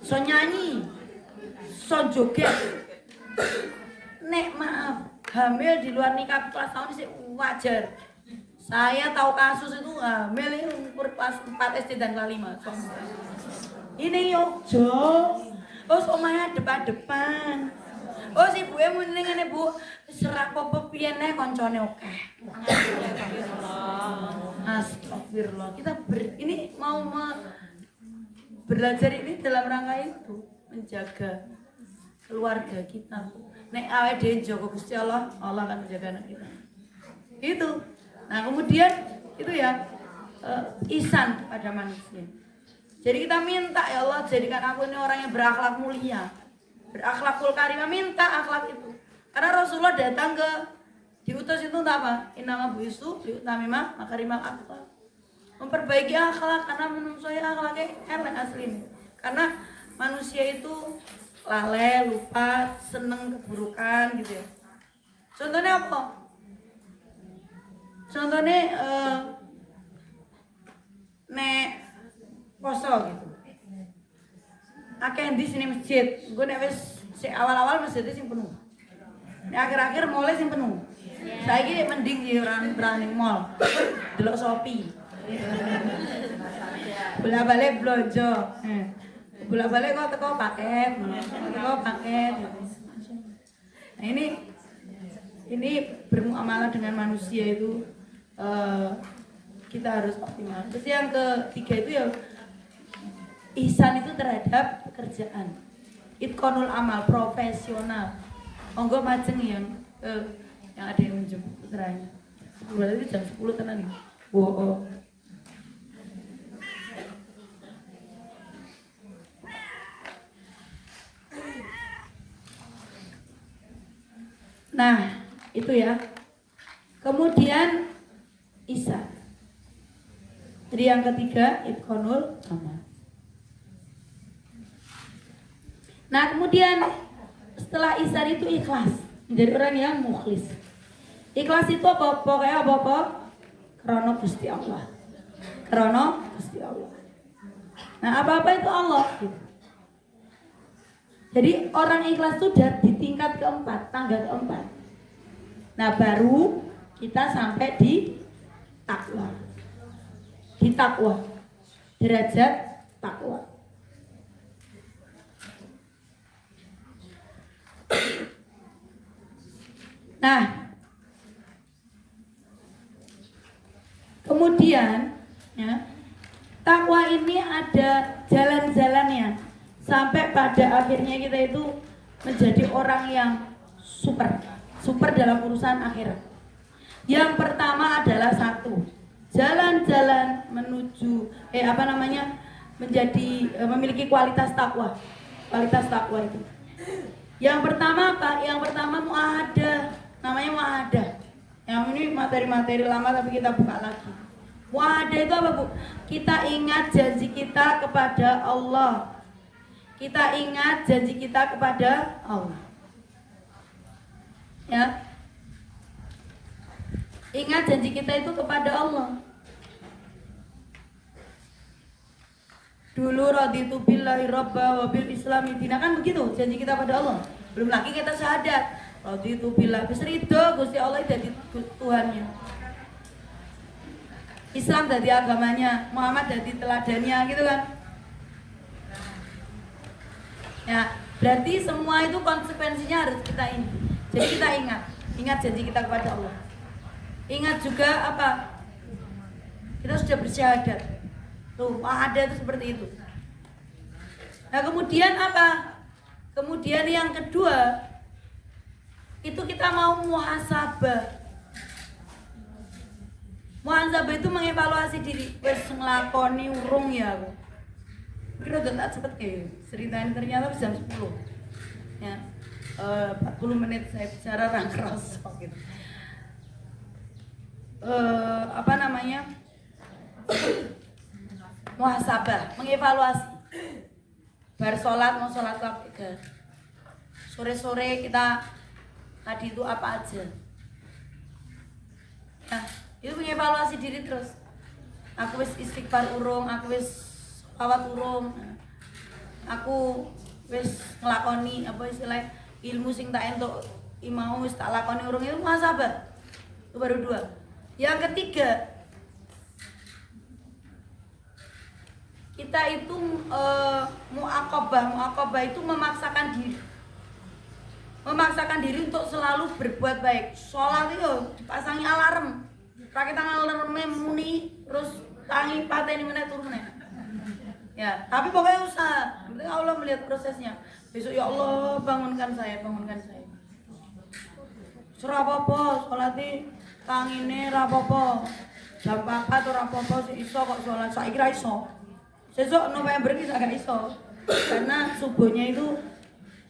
So nyanyi. So joget. Nek maaf, hamil di luar nikah 17 tahun sih wajar. Saya tahu kasus itu hamil itu umur kelas 4 SD dan kelas 5. Ini Yogyo. Oh, omahnya depan-depan. Oh, si ibuke muni ngene, Bu. Serak apa piye nek koncone akeh. Astagfirullah. Kita ini mau belajar ini dalam rangka itu menjaga keluarga kita. Nek awake dhewe njaga Gusti Allah, Allah akan menjaga anak kita. Itu. Nah, kemudian itu ya ihsan kepada manusia. Jadi kita minta, ya Allah, jadikan aku ini orang yang berakhlak mulia, berakhlakul karimah, minta akhlak itu. Karena Rasulullah datang ke diutus itu untuk apa? Innama bu'istu liutamima makarimah akhlak. Memperbaiki akhlak, karena menurut saya akhlaknya elek asli. Karena manusia itu lalai, lupa, seneng keburukan gitu ya. Contohnya apa? Contohnya nek poso gitu. Akeh di sini masjid. Gue nek wis awal-awal masjidnya sing penuh. Nek akhir-akhir mall sing penuh. Saiki mending di orang berani mall. Delok Shopee. Bolak-balik blonjo. Bolak-balik kok teko paket. Teko paket. Nah, ini bermuamalah dengan manusia itu kita harus optimal. Terus yang ketiga itu ya ihsan itu terhadap pekerjaan. Itqanul amal, profesional. Monggo majeng yang ada yang menjemput putranya. Berarti jam 10 tenan nih. Wow. Nah, itu ya. Kemudian ihsan. Jadi yang ketiga itqanul amal. Nah, kemudian setelah ihsan itu ikhlas, menjadi orang yang mukhlis. Ikhlas itu apa? Pokoknya apa? Krono Gusti Allah. Krono Gusti Allah. Nah, apa-apa itu Allah gitu. Jadi orang ikhlas itu di tingkat keempat, tangga keempat. Nah, baru kita sampai di takwa. Di takwa. Derajat takwa. Nah, kemudian ya, takwa ini ada jalan-jalannya sampai pada akhirnya kita itu menjadi orang yang super dalam urusan akhirat. Yang pertama adalah satu, jalan-jalan menuju menjadi memiliki kualitas takwa. Kualitas takwa itu. Yang pertama apa? Yang pertama muahadah. Namanya muahadah. Yang ini materi-materi lama tapi kita buka lagi. Muahadah itu apa, Bu? Kita ingat janji kita kepada Allah. Kita ingat janji kita kepada Allah. Ya. Ingat janji kita itu kepada Allah. Dulu raditu billahi rabba wa bil islami dina, kan begitu janji kita pada Allah. Belum lagi kita syahadat. Raditu billahi ridho Gusti Allah jadi Tuhannya. Islam jadi agamanya, Muhammad jadi teladannya gitu kan. Ya, berarti semua itu konsekuensinya harus kita ini. Jadi kita ingat janji kita kepada Allah. Ingat juga apa? Kita sudah bersyahadat. Tuh, ada itu seperti itu. Nah, kemudian apa? Kemudian yang kedua, itu kita mau muhasabah. Muhasabah itu mengevaluasi diri. Wes nglakoni urung ya aku. Kira udah tak cepet kayak ceritanya ternyata jam 10. Ya. 40 menit saya bicara rangkros gitu. muhasabah, mengevaluasi. Bar sholat mau sholat apa? Sore-sore kita tadi itu apa aja? Nah, itu mengevaluasi diri terus. Aku wis istighfar urung, aku wis sholawat urung. Aku wis nglakoni apa istilah ilmu sing tak entuk imau wis tak lakoni urung, itu muhasabah. Itu baru 2. Yang ketiga, kita itu muaqabah itu memaksakan diri untuk selalu berbuat baik. Sholat itu dipasangi alarm, pakai tangan alarmnya muni terus tangi pateni meneh turun meneh. Ya, tapi pokoknya usaha. Penting Allah melihat prosesnya. Besok ya Allah bangunkan saya. Surah apa-apa, sholati tangine ra apa-apa. Jam 4 ora apa-apa sik iso kok sholat. Saiki ra iso. Sesuk November iki gak iso. Karena subuhnya itu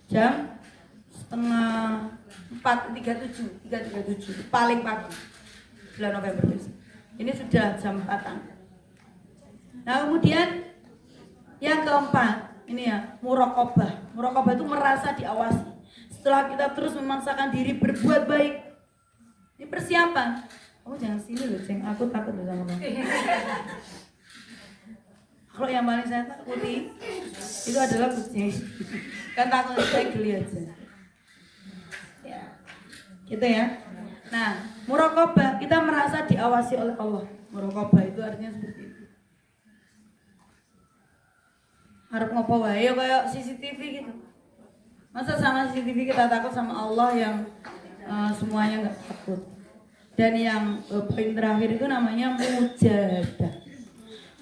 jam setengah 4:37 paling pagi bulan November besok. Ini sudah jam 4-an. Nah, kemudian yang keempat, ini ya, muraqabah. Muraqabah itu merasa diawasi. Setelah kita terus memaksakan diri berbuat baik. Ini persiapan. Kamu jangan sini loh, Ceng. Aku takut loh sama kamu. Kalau yang paling saya takuti itu adalah kucing. Kan takut saya geli aja. Ya. Gitu ya. Nah, muraqabah, kita merasa diawasi oleh Allah. Muraqabah itu artinya seperti itu. Harap ngopo wae kayak CCTV gitu. Masa sama CCTV kita takut, sama Allah yang semuanya enggak takut. Dan yang poin terakhir itu namanya mujahadah.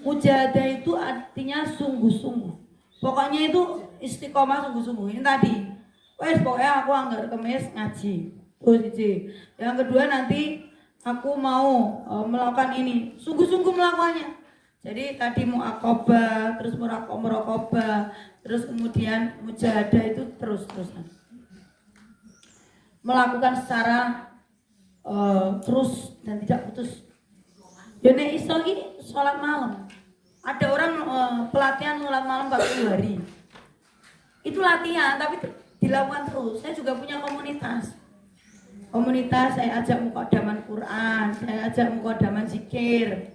Mujahadah itu artinya sungguh-sungguh. Pokoknya itu istiqomah sungguh-sungguh. Ini tadi. Wes pokoknya aku anggar kemis ngaji. Terus yang kedua nanti aku mau melakukan ini. Sungguh-sungguh melakukannya. Jadi tadi muaqabah, terus muraqabah, terus kemudian mujahadah itu terus-terusan. Melakukan secara terus dan tidak putus. Ya nek iso iki sholat malam. Ada orang pelatihan sholat malam 40 hari. Itu latihan tapi dilakukan terus. Saya juga punya komunitas. Saya ajak mukadaman Quran, saya ajak mukadaman zikir.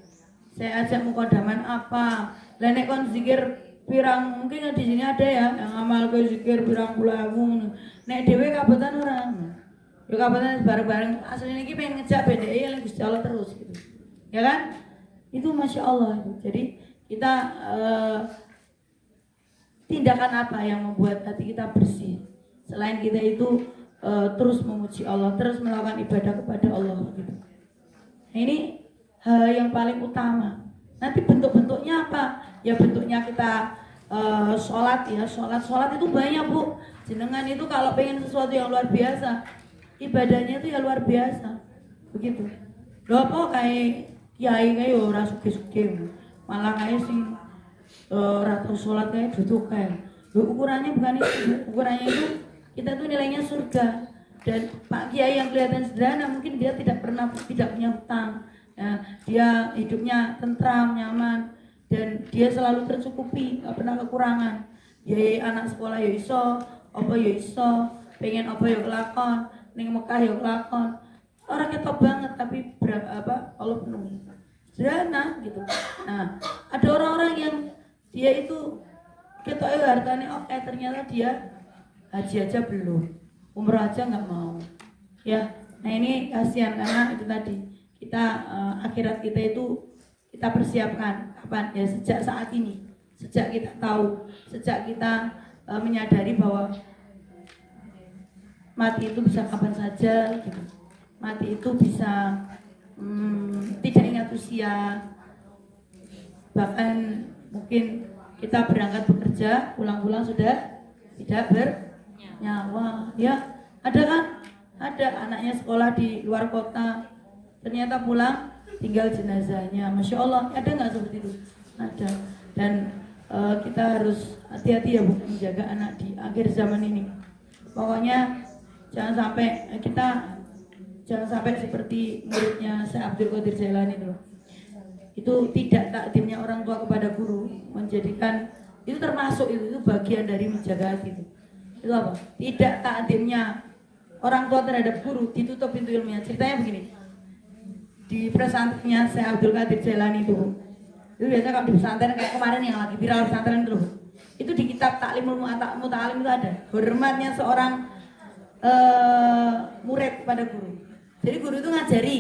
Saya ajak mukadaman apa? Lah nek kon zikir pirang, mungkin di sini ada ya yang amal ke zikir pirang puluh. Nek dhewe kabotan ora. Ya kabotan bareng-bareng. Asline iki pengen ngejak BDI yang Gusti Allah terus gitu. Ya kan? Itu Masya Allah. Jadi kita tindakan apa yang membuat hati kita bersih? Selain kita itu terus memuji Allah, terus melakukan ibadah kepada Allah gitu. Nah, ini hal yang paling utama. Nanti bentuk-bentuknya apa? Ya bentuknya kita sholat ya, sholat itu banyak Bu. Jenengan itu kalau pengen sesuatu yang luar biasa, ibadahnya itu ya luar biasa. Begitu. Lho apa kayak kiai kayak ora suge-suge, malah kayak sing ratu sholat kayak duduk kayak. Ukurannya bukan itu, ukurannya itu kita tuh nilainya surga. Dan Pak Kiai yang kelihatan sederhana mungkin dia tidak punya hutang. Ya, dia hidupnya tentram, nyaman, dan dia selalu tercukupi, nggak pernah kekurangan. Ya anak sekolah ya iso, apa ya iso, pengen apa ya kelakon, ning Mekah ya kelakon. Orang ketop banget tapi Allah penuhi. Sederhana gitu. Nah, ada orang-orang yang dia itu ketoknya hartanya oke, ternyata dia haji aja belum, umroh aja nggak mau. Ya, nah ini kasihan karena itu tadi. Kita akhirat kita itu kita persiapkan kapan ya, sejak saat ini, sejak kita tahu, sejak kita menyadari bahwa mati itu bisa kapan saja gitu. Mati itu bisa tidak ingat usia, bahkan mungkin kita berangkat bekerja pulang-pulang sudah tidak bernyawa ya. Ada kan, ada anaknya sekolah di luar kota, ternyata pulang tinggal jenazahnya. Masya Allah, ada nggak seperti itu? Ada. Dan kita harus hati-hati ya Bu, menjaga anak di akhir zaman ini. Pokoknya jangan sampai seperti muridnya Syekh Abdul Qadir Jailani itu. Itu tidak takdimnya orang tua kepada guru, menjadikan itu termasuk itu bagian dari menjaga hati itu apa? Tidak takdimnya orang tua terhadap guru, ditutup pintu ilmunya. Ceritanya begini, di pesantrennya Syekh Abdul Qadir Jailani itu biasanya kalau di pesantren kayak kemarin yang lagi viral pesantren itu di kitab Ta'limul Muta'alim itu ada hormatnya seorang murid pada guru. Jadi guru itu ngajari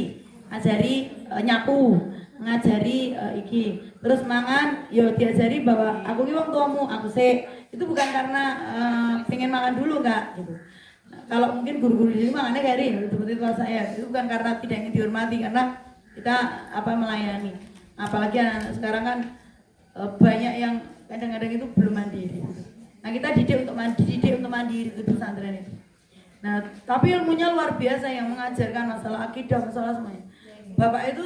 nyapu, ngajari iki, terus mangan, yo diajari bahwa aku ini wong tuamu, aku sih itu bukan karena pengen makan dulu kak, gitu. Nah, kalau mungkin guru-guru di sini makannya kayak ini, seperti tua saya, itu bukan karena tidak ingin dihormati, karena kita melayani. Apalagi anak-anak sekarang kan banyak yang kadang-kadang itu belum mandiri. Nah kita didik untuk mandiri itu pesantren itu. Nah tapi ilmunya luar biasa yang mengajarkan masalah akidah, masalah semuanya. Bapak itu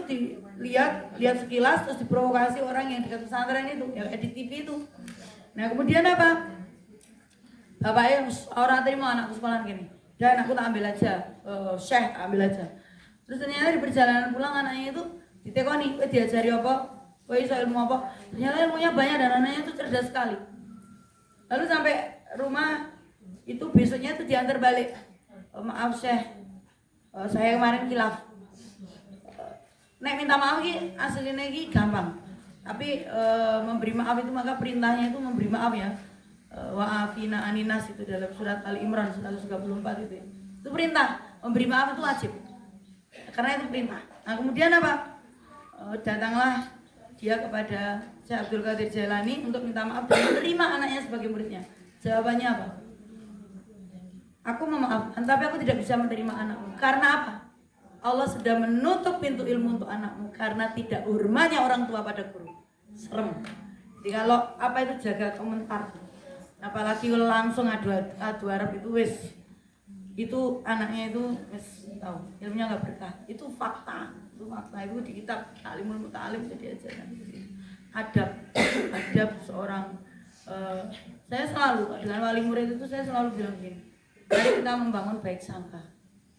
lihat sekilas terus diprovokasi orang yang dekat pesantren itu, yang di TV itu. Nah kemudian apa? Bapaknya orang terima anakku sekolah gini, dan aku tak ambil aja, Syekh ambil aja. Terus ternyata di perjalanan pulang anaknya itu ditekoni, diajari apa? Iso ilmu apa? Ternyata ilmunya banyak dan anaknya itu cerdas sekali. Lalu sampai rumah itu besoknya itu diantar balik. Maaf Syekh, saya kemarin kilaf. Nek minta maaf ki aslinya ki gampang. Tapi memberi maaf itu maka perintahnya itu memberi maaf ya. Wa'afina aninas itu dalam surat Al-Imran 134 itu. Itu perintah, memberi maaf itu wajib. Karena itu perintah. Nah, kemudian apa? Datanglah dia kepada Syekh Abdul Qadir Jailani untuk minta maaf dan menerima anaknya sebagai muridnya. Jawabannya apa? Aku memaafkan, tapi aku tidak bisa menerima anakmu. Karena apa? Allah sudah menutup pintu ilmu untuk anakmu karena tidak hormatnya orang tua pada guru. Serem. Jadi kalau apa itu jaga komentar. Apalagi kalau langsung adu Arab itu wis. Itu anaknya itu wis tahu, ilmunya enggak berkah. Itu fakta. Itu di kitab Ta'limul Muta'alim jadi ajaran. Adab seorang saya selalu dengan wali murid itu saya selalu bilang gini. Mari kita membangun baik sangka.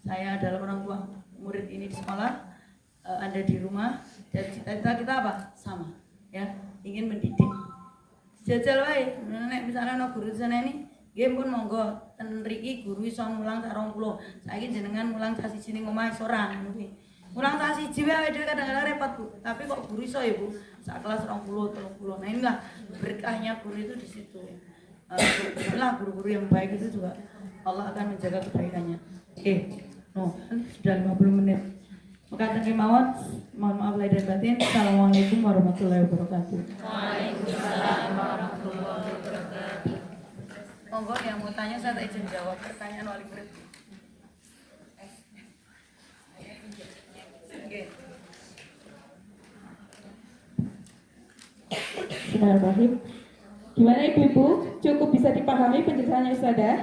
Saya adalah orang tua murid ini di sekolah, Anda di rumah, dan cita-cita kita apa? Sama, ya, ingin mendidik. Jajal wae, nek misalnya ana guru di sana ini, nggih pun monggo ten mriki guru iso mulang sak 20. Saiki jenengan mulang sak siji ning omah iso ora ngono kuwi. Mulang sak siji wae dhewe kadang-kadang repot, Bu. Tapi kok guru iso ya, Bu? Sak kelas 20, 30. Nah, inilah berkahnya guru itu di situ. Inilah guru-guru yang baik itu juga Allah akan menjaga kebaikannya. Sudah 50 menit. Maka kemauan, mohon maaf lahir dan batin. Assalamualaikum warahmatullahi wabarakatuh. Waalaikumsalam warahmatullahi wabarakatuh. Monggo yang mau tanya saya tak izin jawab pertanyaan wali murid. Bismillahirrahmanirrahim. Gimana Ibu-ibu? Cukup bisa dipahami penjelasannya Ustazah?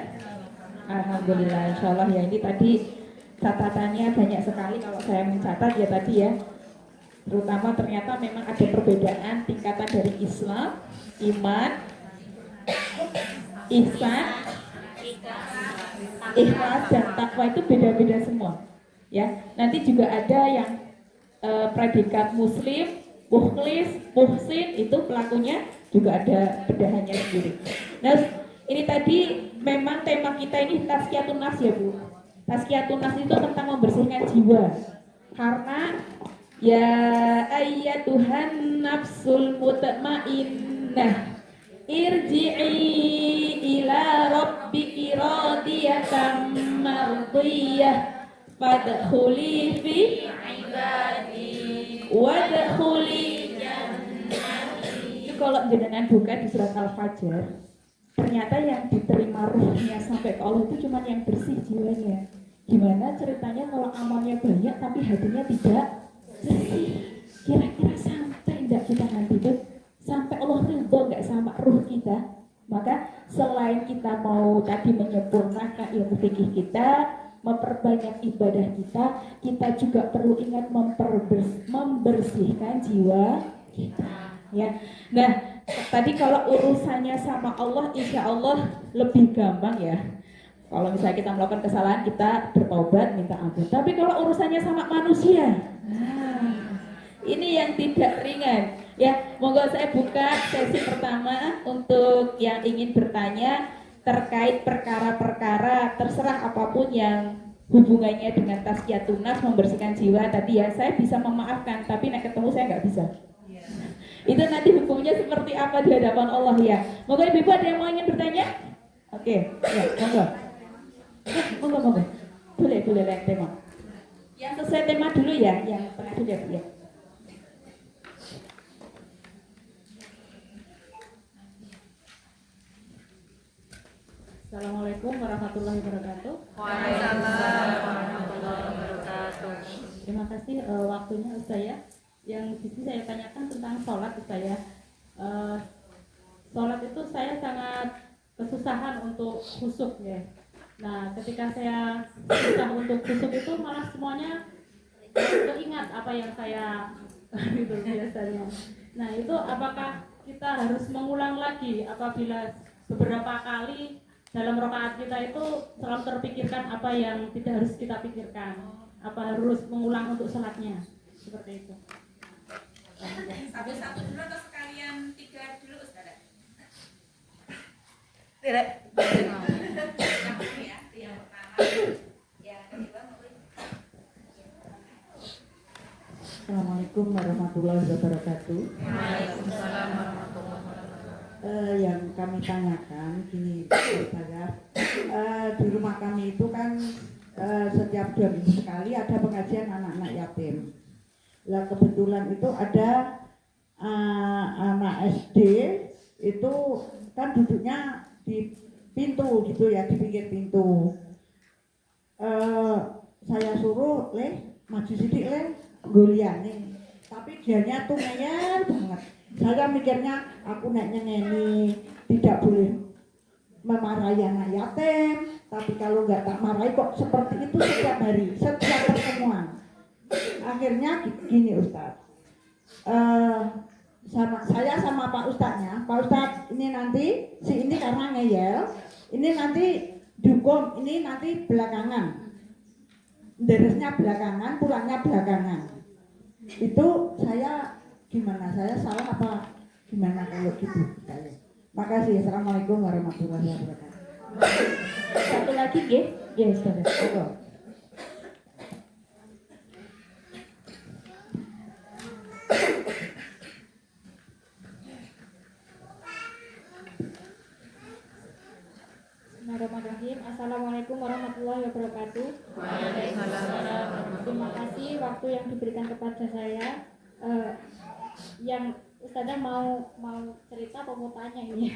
Alhamdulillah, insya Allah ya. Ini tadi catatannya banyak sekali kalau saya mencatat ya tadi ya. Terutama ternyata memang ada perbedaan tingkatan dari Islam, iman, ihsan, ikhlas dan takwa itu beda-beda semua. Ya, nanti juga ada yang predikat muslim, mukhlis, muhsin itu pelakunya juga ada bedahannya sendiri. Nah, ini tadi memang tema kita ini tazkiyatun nafs ya Bu. Tazkiyatun nafs itu tentang membersihkan jiwa. Karena ya ayyatuhan nafsul mutmainnah irji'i ila rabbiki radiyatan mardiyah fadkhuli fi ibadi wadkhuli jannati. Kalau jenengan buka di surat Al-Fajr, ternyata yang diterima ruhnya sampai ke Allah itu cuma yang bersih jiwanya. Gimana ceritanya kalau amalnya banyak tapi hatinya tidak bersih? Kira-kira sampai enggak kita nanti itu sampai Allah ridho enggak sama ruh kita? Maka selain kita mau tadi menyempurnakan ilmu fikih kita, memperbanyak ibadah kita juga perlu ingat membersihkan jiwa kita. Ya, nah tadi kalau urusannya sama Allah, insya Allah lebih gampang ya. Kalau misalnya kita melakukan kesalahan, kita bertobat, minta ampun. Tapi kalau urusannya sama manusia, Ini yang tidak ringan. Ya, monggo saya buka sesi pertama untuk yang ingin bertanya terkait perkara-perkara terserah apapun yang hubungannya dengan tazkiyatun nafs, membersihkan jiwa tadi ya. Saya bisa memaafkan, tapi nek ketemu saya nggak bisa. Itu nanti hukumnya seperti apa di hadapan Allah ya. Monggo ibu ada yang mau ingin bertanya? Oke, ya, monggo. Monggo. Boleh lihat tema. Yang sesuai tema dulu ya, yang tengah dulu ya. Assalamualaikum warahmatullahi wabarakatuh. Waalaikumsalam warahmatullahi wabarakatuh. Terima kasih waktunya Ustaz ya. Yang di sini saya tanyakan tentang sholat Ustaz ya. Sholat itu saya sangat kesusahan untuk khusyuk ya. Nah, ketika saya susah untuk khusyuk itu malah semuanya keingat apa yang saya itu biasanya. Nah, itu apakah kita harus mengulang lagi apabila beberapa kali dalam rakaat kita itu selalu terpikirkan apa yang tidak harus kita pikirkan? Apa harus mengulang untuk sholatnya? Seperti itu. Satu-satu dulu atau sekalian 3 dulu Ustaz? Tidak. Yang dulu ya, yang pertama. Yang kedua mungkin. Assalamualaikum warahmatullahi wabarakatuh. Waalaikumsalam warahmatullahi wabarakatuh. Yang kami tanyakan gini, saya di rumah kami itu kan setiap 2 minggu sekali ada pengajian anak-anak yatim. Lah kebetulan itu ada anak SD itu kan duduknya di pintu gitu ya, di pinggir pintu. Saya suruh maju sidik goliane, tapi dianya tuh ngeyel banget. Saya mikirnya aku nek nyengeni tidak boleh memarahi anak yatim, tapi kalau nggak tak marahi kok seperti itu setiap hari, setiap pertemuan. Akhirnya gini Ustaz, saya sama Pak Ustadznya, Pak Ustadz ini nanti si ini karena ngeyel, ini nanti dihukum, ini nanti belakangan. Deresnya belakangan, pulangnya belakangan. Itu saya gimana? Saya salah apa gimana kalau gitu? Makasih. Assalamualaikum warahmatullahi wabarakatuh. Satu lagi nggih, nggih Ustaz. Bismillahirrahmanirrahim. Assalamualaikum warahmatullahi wabarakatuh. Terima kasih waktu yang diberikan kepada saya. Yang Ustazah mau cerita apa mau tanya ini?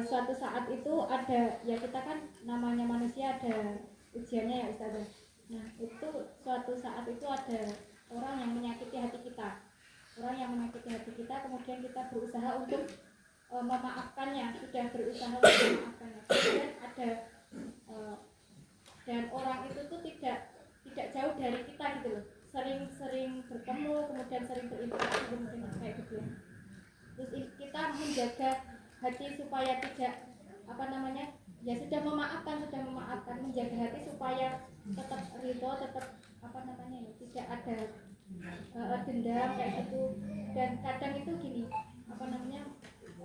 Suatu saat itu ada, ya kita kan namanya manusia ada ujiannya ya Ustazah. Nah itu suatu saat itu ada orang yang menyakiti hati kita. Kemudian kita berusaha untuk memaafkannya, sudah berusaha untuk memaafkannya. Kemudian ada dan orang itu tuh tidak jauh dari kita gitu loh, sering bertemu, kemudian sering berinteraksi, kemudian kayak gitu ya. Terus kita menjaga hati supaya tidak ya sudah memaafkan, menjaga hati supaya tetap ridho, tetap tidak ada dendam kayak gitu. Dan kadang itu gini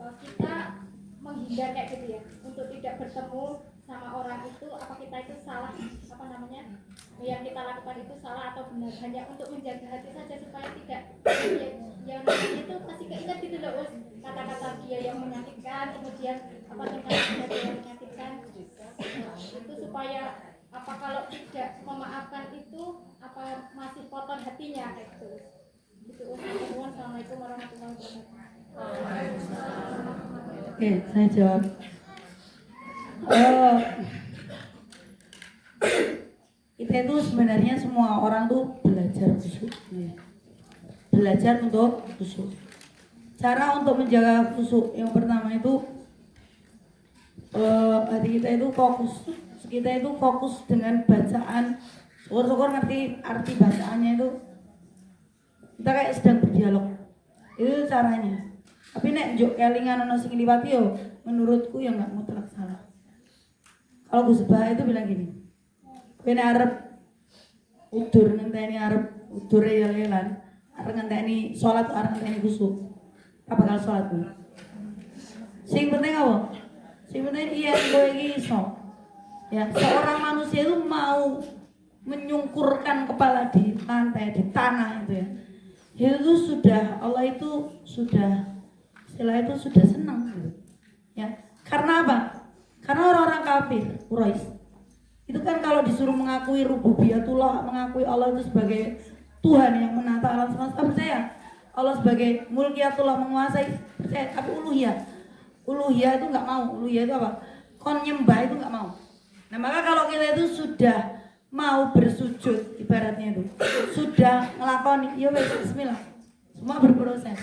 kita menghindar kayak gitu ya, untuk tidak bertemu sama orang itu, apa kita itu salah, yang kita lakukan itu salah atau benar, hanya untuk menjaga hati saja supaya tidak yang namanya itu pasti keingat gitu loh, kata-kata dia yang menyakitkan, kemudian tindakan dia yang menyakitkan, itu supaya kalau tidak memaafkan itu masih kotor hatinya kayak gitu. Assalamualaikum warahmatullahi wabarakatuh. Oke, saya jawab. Kita itu sebenarnya semua orang tuh belajar khusyuk, belajar untuk khusyuk. Cara untuk menjaga khusyuk yang pertama itu hati kita itu fokus dengan bacaan. Syukur-syukur ngerti arti bacaannya itu, kita kayak sedang berdialog. Itu caranya. Tapi nek njuk kelingan ono sing liwati yo menurutku ya enggak mutlak salah. Kalau Gus Bah itu bilang gini, kowe nek arep udur ngenteni arep udure ya lelan, arep ngenteni salat arep ngenteni khusuk. Apa bakal salat kuwi? Sing penting apa? Sing penting iya kowe iki iso. Ya, seorang manusia itu mau menyungkurkan kepala di lantai, di tanah itu ya. Itu sudah Allah itu sudah istilah itu sudah senang gitu. Ya. Karena apa? Karena orang-orang kafir, Quraisy. Itu kan kalau disuruh mengakui rububiyatullah, mengakui Allah itu sebagai Tuhan yang menata alam semesta, percaya. Allah sebagai mulkiyatullah menguasai, percaya. Tapi uluhiyah itu nggak mau. Uluhiyah itu apa? Kon nyembah itu nggak mau. Nah maka kalau kita itu sudah mau bersujud ibaratnya itu sudah ngelakoni ya wes bismillah semua berproses.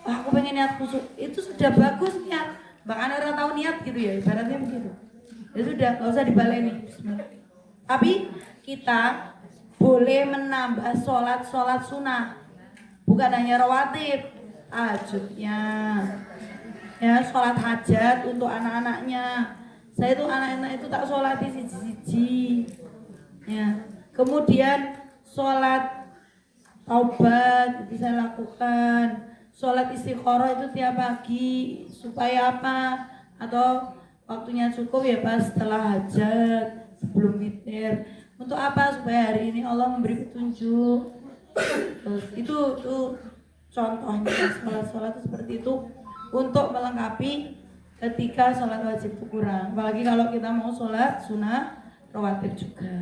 Aku pengen niat khusuk itu sudah bagus niat bahkan orang tahu niat gitu ya ibaratnya begitu ya sudah nggak usah dibaleni bismillah. Tapi kita boleh menambah sholat sunnah bukan hanya rawatib tahajudnya ya sholat hajat untuk anak-anaknya. Saya itu anak-anak itu tak sholati siji-siji ya. Kemudian sholat taubat itu saya lakukan. Sholat istikharah itu tiap pagi supaya apa? Atau waktunya cukup ya pas setelah hajat sebelum witir. Untuk apa? Supaya hari ini Allah memberi petunjuk. Terus itu contohnya sholat itu seperti itu untuk melengkapi ketika sholat wajib itu kurang. Apalagi kalau kita mau sholat sunnah rawatib juga.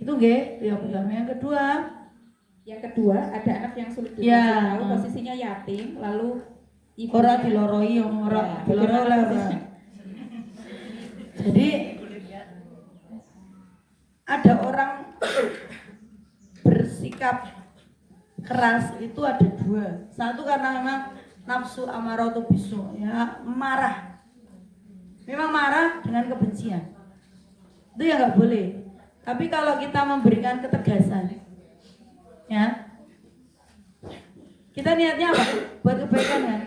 Itu yang pertama. Yang kedua ada anak yang sulit dikasih tahu posisinya yatim lalu ibu ora diloroi ora diloroi. Jadi ada orang bersikap keras itu ada dua. Satu karena memang nafsu amaratu bisu ya marah. Memang marah dengan kebencian. Itu ya nggak boleh. Tapi kalau kita memberikan ketegasan, ya, kita niatnya apa? Buat kebaikan kan?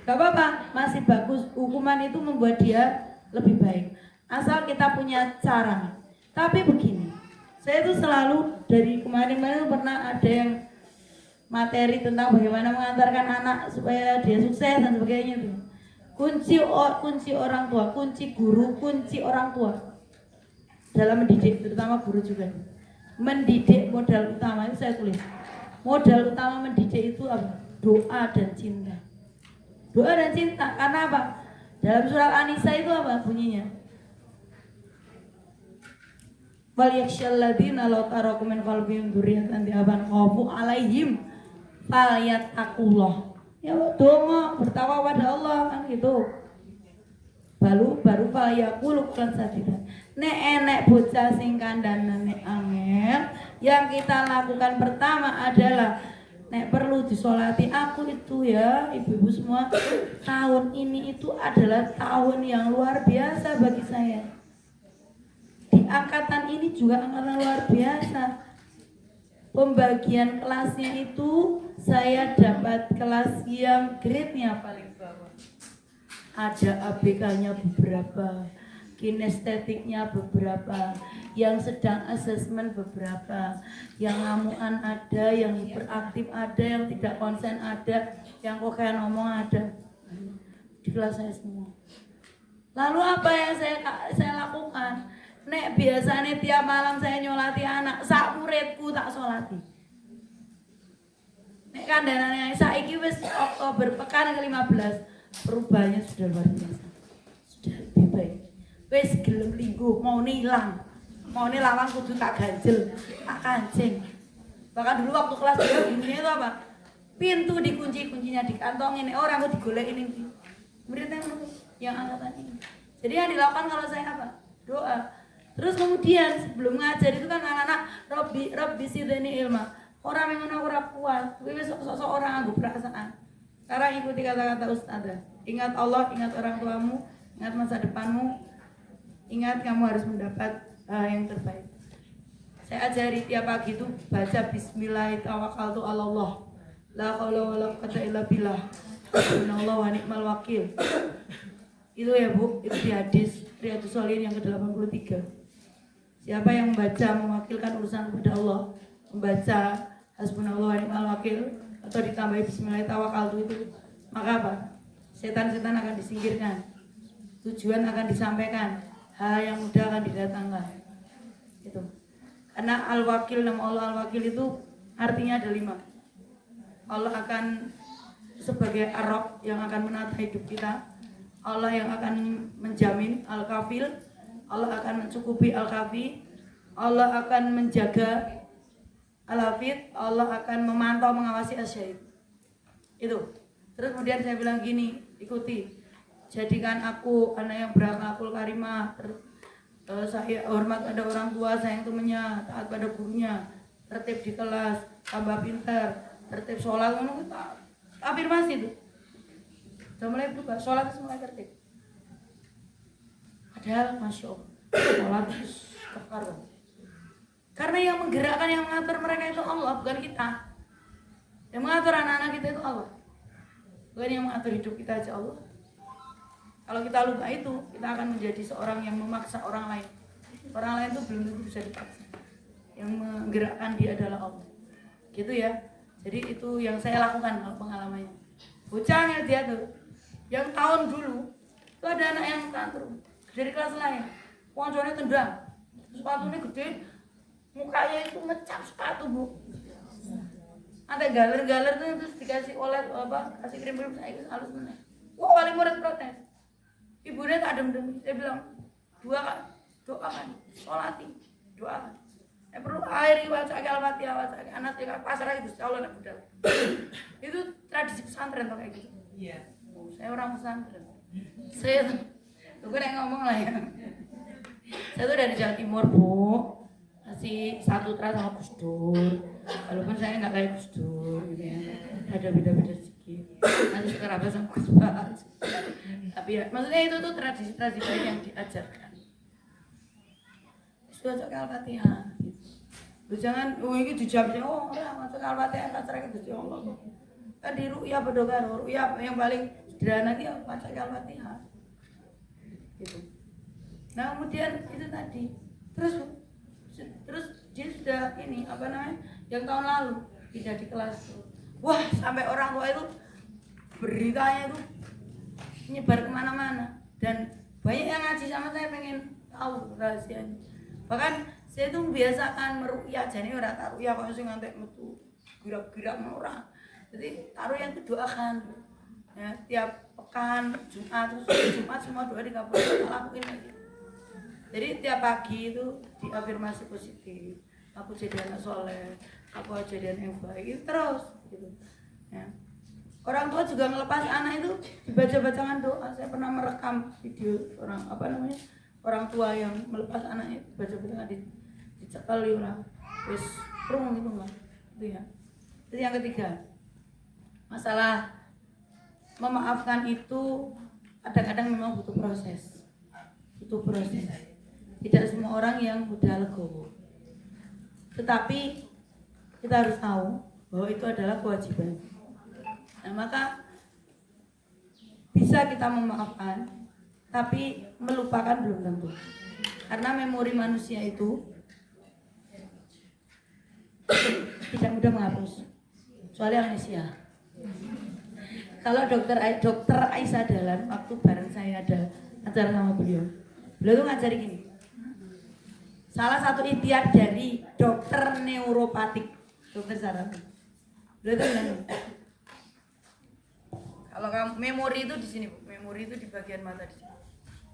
Gak apa-apa, masih bagus. Hukuman itu membuat dia lebih baik. Asal kita punya cara. Tapi begini, saya itu selalu dari kemarin-kemarin pernah ada yang materi tentang bagaimana mengantarkan anak supaya dia sukses dan sebagainya itu. Kunci orang tua, kunci guru, kunci orang tua dalam mendidik, terutama guru juga. Mendidik modal utama itu saya tulis. Modal utama mendidik itu apa? Doa dan cinta. Doa dan cinta karena apa? Dalam surat An-Nisa itu apa bunyinya? Wal yakshal ladzina law taraku min qalbihim dzurriyyatan di'aban khafu 'alaihim falyattaqullah. Ya donga bertakwa pada Allah kan gitu. Baru falyaqulu qawlan sadida. Nek enek bocah sing kandhane angel, yang kita lakukan pertama adalah nek perlu disolati aku itu ya ibu-ibu semua, tahun ini itu adalah tahun yang luar biasa bagi saya. Di angkatan ini juga angkatan luar biasa. Pembagian kelasnya itu saya dapat kelas yang grade-nya paling bawah. Ada ABK-nya beberapa, kinestetiknya beberapa, yang sedang asesmen beberapa, yang ngamuan ada, yang hiperaktif ada, yang tidak konsen ada, yang kok kayak ngomong ada. Di kelas saya semua. Lalu apa yang saya lakukan? Nek biasanya tiap malam saya nyolati anak, sak muridku tak solati. Nek kandhanane saiki wis Oktober pekan ke-15, perubahannya sudah luar biasa. Sudah lebih baik. Wis gelem lingguh, mau nilang. Mau nilang kudu tak ganjel, tak kancing. Bahkan dulu waktu kelas 2 bunyinya itu apa? Pintu dikunci, kuncinya dikantongin, orang kok digolek ini. Muridnya yang angkatan ini. Jadi yang dilakukan kalau saya apa? Doa. Terus kemudian sebelum ngajar itu kan anak-anak Rabbi sidani ilma. Orang yang ora kuat, kuwi sok-sok orang anggo perasaan. Sekarang ikuti kata-kata ustazah. Ingat Allah, ingat orang tuamu, ingat masa depanmu. Ingat kamu harus mendapat yang terbaik. Saya ajari tiap pagi itu baca bismillah tawakkaltu 'ala Allah. La haula wala quwwata illa billah. Subhanallah wa ni'mal wakil. Itu ya Bu, itu di hadis Riyadhus Shalihin yang ke-83. Siapa yang membaca mewakilkan urusan kepada Allah, membaca hasbunallahu wa ni'mal wakil atau ditambahi bismillahirrahmanirrahim itu, maka apa? Setan-setan akan disingkirkan, tujuan akan disampaikan, hal yang mudah akan didatangkan. Itu. Karena al-wakil, nama Allah al-wakil itu artinya ada 5. Allah akan sebagai ar-Rabb yang akan menata hidup kita. Allah yang akan menjamin al-kafil. Allah akan mencukupi al-kafi. Allah akan menjaga al-hafid. Allah akan memantau mengawasi as-syahid. Itu. Terus kemudian saya bilang gini, ikuti. Jadikan aku anak yang berakhlakul karimah. Saya hormat pada orang tua, sayang temannya, taat pada gurunya, tertib di kelas, tambah pintar, tertib sholat, afirmasi itu. Sudah mulai berubah, sholat itu mulai tertib. Padahal masya Allah, sholat itu kekaruan. Karena yang menggerakkan, yang mengatur mereka itu Allah, bukan kita. Yang mengatur anak-anak kita itu Allah, bukan yang mengatur hidup kita aja Allah. Kalau kita lupa itu, kita akan menjadi seorang yang memaksa orang lain. Orang lain itu belum tentu bisa dipaksa. Yang menggerakkan dia adalah Allah. Gitu ya. Jadi itu yang saya lakukan kalau pengalamannya. Bocahnya dia tuh, yang tahun dulu, itu ada anak yang tantrum dari kelas lain. Konconya tendang, sepatunya gede, mukanya itu ngecap sepatu bu. Ada galer-galer tuh terus dikasih oleh apa? Kasih krim-krim saya halus mana? Wah, wali murid protes. Ibunya tak adem-adem, saya bilang doakan, sholati, doakan. Saya perlu air, baca al-fatihah, baca anak pasrah itu, Allah nak budal. Itu tradisi pesantren tuh kayak gitu. Iya. Saya orang pesantren. Saya tuh gue ngomong lah ya. Saya tuh dari Jawa Timur bu, masih satu terus sama Gus Dur. Walaupun saya nggak kayak Gus Dur, gitu ya. Ada beda-beda sedikit. Nanti suka rapat sama Gus Bas. Tapi ya, maksudnya itu tuh tradisi-tradisi baik yang diajarkan. Baca al-fatihah. Gitu. Lu jangan, ini dijawabnya, orang baca al-fatihah tak serahkan Gusti Allah. Kan di ru'yah pada karo, ru'yah yang paling sederhana dia baca al-fatihah. Gitu. Nah kemudian itu tadi, terus dia sudah ini apa namanya, yang tahun lalu tidak di kelas. Wah sampai orang tua itu beritanya itu nyebar kemana-mana dan banyak yang ngaji sama saya pengen tahu rahasianya. Bahkan saya itu membiasakan meruqyah, jadi orang tak ruqyah kok sing ngantek metu gerak-gerak ora. Jadi taruh yang doakan. Ya, tiap pekan Jumat semua doa dikabulkan, lakuin lagi. Jadi tiap pagi itu diafirmasi positif. Aku jadi anak soleh, aku jadi anak yang baik, itu terus gitu. Ya. Orang tua juga ngelepas anak itu dibaca-bacakan doa. Saya pernah merekam video orang tua yang melepas anaknya baca-bacakan dicekal orang wis prung gitu kan. Itu ya. Itu yang ketiga. Masalah memaafkan itu kadang-kadang memang butuh proses. Tidak semua orang yang mudah legowo. Tetapi kita harus tahu bahwa itu adalah kewajiban. Nah, maka bisa kita memaafkan, tapi melupakan belum tentu. Karena memori manusia itu tidak mudah menghapus, kecuali amnesia. Kalau dokter Aisyah Dahlan, waktu bareng saya ada acara sama beliau tuh ngajari gini. Salah satu ikhtiar dari dokter neuropatik, dokter saraf. Beliau tuh bilang, kalau kamu memori itu di sini, Bu. Memori itu di bagian mata di sini.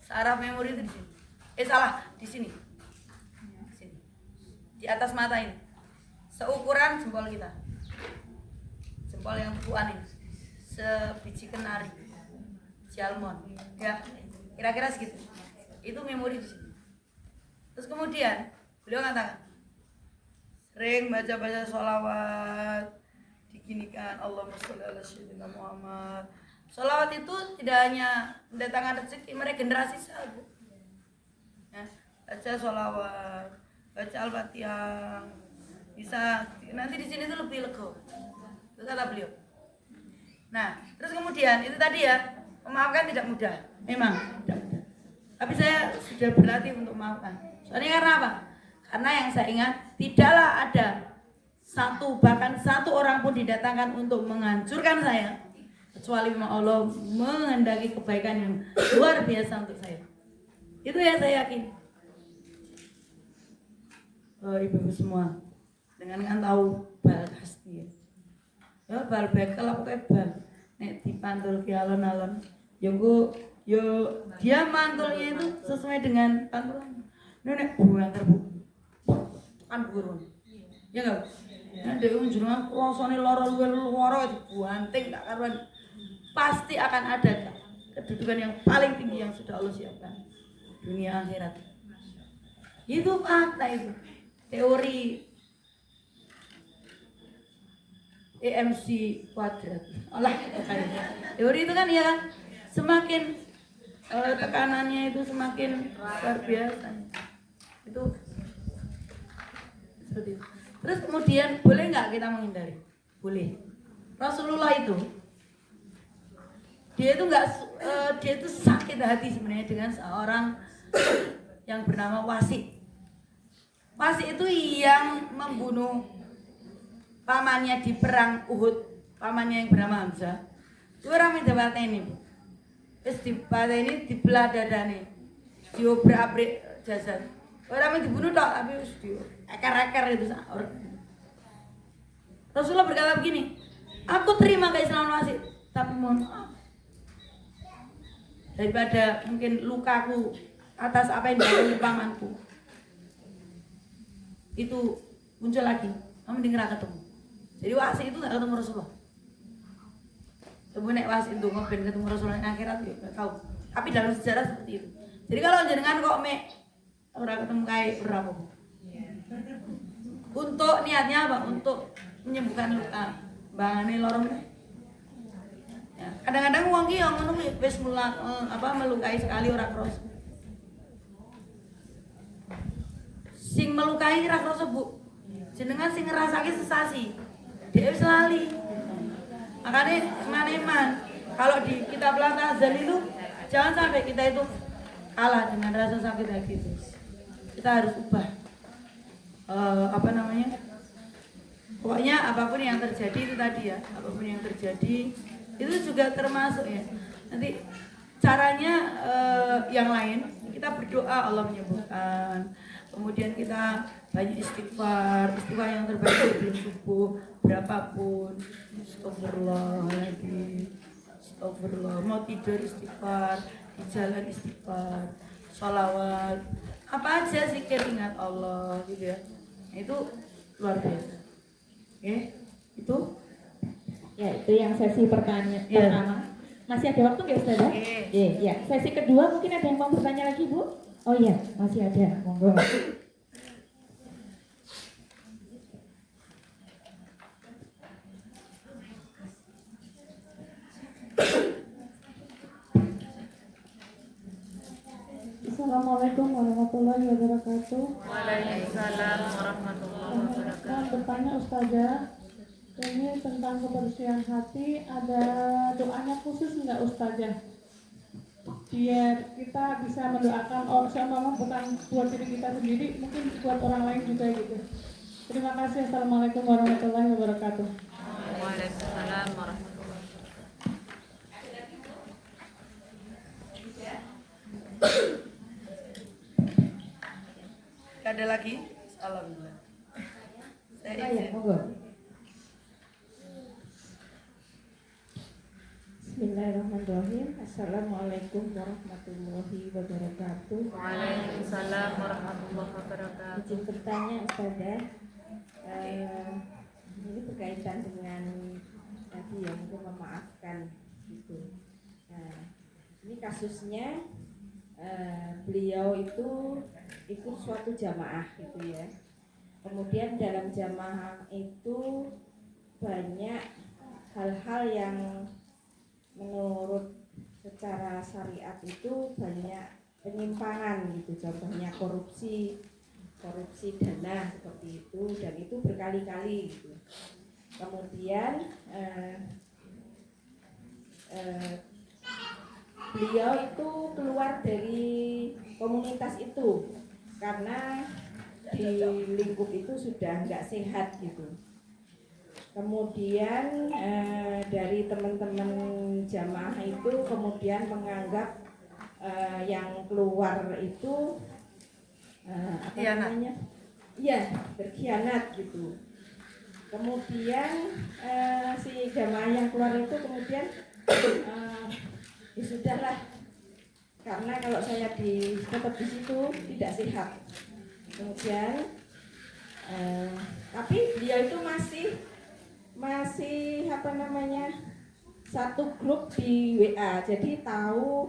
Saraf memori itu di sini. Salah, di sini. Di sini. Di atas mata ini. Seukuran jempol kita. Jempol yang bukuan ini. Sebiji kenari. Jalmon. Ya, kira-kira segitu. Itu memori di sini. Terus kemudian beliau katakan, sering baca-baca sholawat, diginikan Allahumma sholli ala sayyidina Muhammad. Sholawat itu tidak hanya mendatangkan rezeki, meregenerasi sel. Ya, baca sholawat, baca al-fatihah, bisa nanti di sini tuh lebih lega. Itu kata beliau. Nah, terus kemudian itu tadi ya, memaafkan tidak mudah, memang tidak mudah. Tapi saya sudah berlatih untuk memaafkan. Soalnya karena apa? Karena yang saya ingat tidaklah ada bahkan satu orang pun didatangkan untuk menghancurkan saya, kecuali memang Allah menghendaki kebaikan yang luar biasa untuk saya. Itu ya saya yakin. Ibu-ibu semua, dengan kan tahu bal pasti ya bal bekel apa kayak bal nek dipantul ke alon-alon yo dia mantulnya itu sesuai dengan pantulan nek buang terbu kan burung ya enggak nek dhewe njenengan rasane lara luwe lara dibanting tak karuan pasti akan ada kedudukan yang paling tinggi yang sudah Allah siapkan dunia akhirat. Itu fakta itu. Teori EMC kuadrat. Olah, teori itu kan ya kan semakin tekanannya itu semakin luar biasa. Itu seperti itu. Terus kemudian boleh nggak kita menghindari? Boleh. Rasulullah itu dia itu sakit hati sebenarnya dengan seorang yang bernama Wasi. Wasi itu yang membunuh pamannya di perang Uhud, pamannya yang bernama Hamzah. Itu orang yang dipateni. Terus dipateni dibelah dadane. Diobrak-abrik jasad. Orang yang dibunuh tok tapi wis ekar-ekar itu Rasulullah berkata begini, aku terima keislaman Wasi, tapi mohon maaf. Daripada mungkin lukaku atas apa yang dilakukan pamanku itu muncul lagi, kamu dengar ketemu. Jadi Wasi itu nggak ketemu Rasulullah. Coba nek Wasi itu ngobrol ketemu Rasulullah yang akhirat ya nggak tahu. Tapi dalam sejarah seperti itu. Jadi kalau jenengan kok orang ketemu kayak berapa? Untuk niatnya apa? Untuk menyembuhkan luka, bangane lorong. Ya, kadang-kadang wong ki yang ngono wis melukai sekali ora kroso. Sing melukai ra kroso Bu. Jenengan sing ngrasake sensasi. Dia wis lali. Makanya maneman kalau di kitab Al-Tahzan itu jangan sampai kita itu kalah dengan rasa sakit hati itu. Kita harus ubah. Pokoknya apapun yang terjadi itu tadi ya, apapun yang terjadi itu juga termasuk ya. Nanti caranya yang lain kita berdoa Allah menyembuhkan. Kemudian kita banyak istighfar yang terbaik sebelum subuh berapapun. Astagfirullah, mau tidur istighfar, di jalan istighfar, sholawat, apa aja zikir ingat Allah gitu ya. Itu luar biasa. Oke, itu ya itu yang sesi pertama. Masih ada waktu nggak Ustazah? Ya. Sesi kedua mungkin ada yang mau bertanya lagi Bu? Oh iya, masih ada. Monggo. Assalamualaikum warahmatullahi wabarakatuh. Waalaikumsalam warahmatullahi wabarakatuh. Saya bertanya Ustazah, ini tentang kebersihan hati, ada doanya khusus nggak Ustazah? Biar kita bisa mendoakan sama bukan buat diri kita sendiri, mungkin buat orang lain juga gitu. Terima kasih. Assalamualaikum warahmatullahi wabarakatuh. Waalaikumsalam warahmatullahi ada lagi? Alhamdulillah. Saya Ya, monggo. Bismillahirrahmanirrahim. Assalamualaikum warahmatullahi wabarakatuh. Waalaikumsalam warahmatullahi wabarakatuh. Izin bertanya Ustazah, ini berkaitan dengan tadi ya, mungkin memaafkan gitu. Nah, ini kasusnya beliau itu ikut suatu jamaah gitu ya. Kemudian dalam jamaah itu banyak hal-hal yang menurut secara syariat itu banyak penyimpangan gitu, contohnya korupsi dana seperti itu, dan itu berkali-kali gitu. Kemudian beliau itu keluar dari komunitas itu karena di lingkup itu sudah nggak sehat gitu. Kemudian dari teman-teman jamaah itu kemudian menganggap yang keluar itu apa namanya? Iya, berkhianat gitu. Kemudian si jamaah yang keluar itu kemudian ya sudahlah, karena kalau saya tetap di situ tidak sehat. Kemudian tapi beliau itu masih apa namanya, satu grup di WA, jadi tahu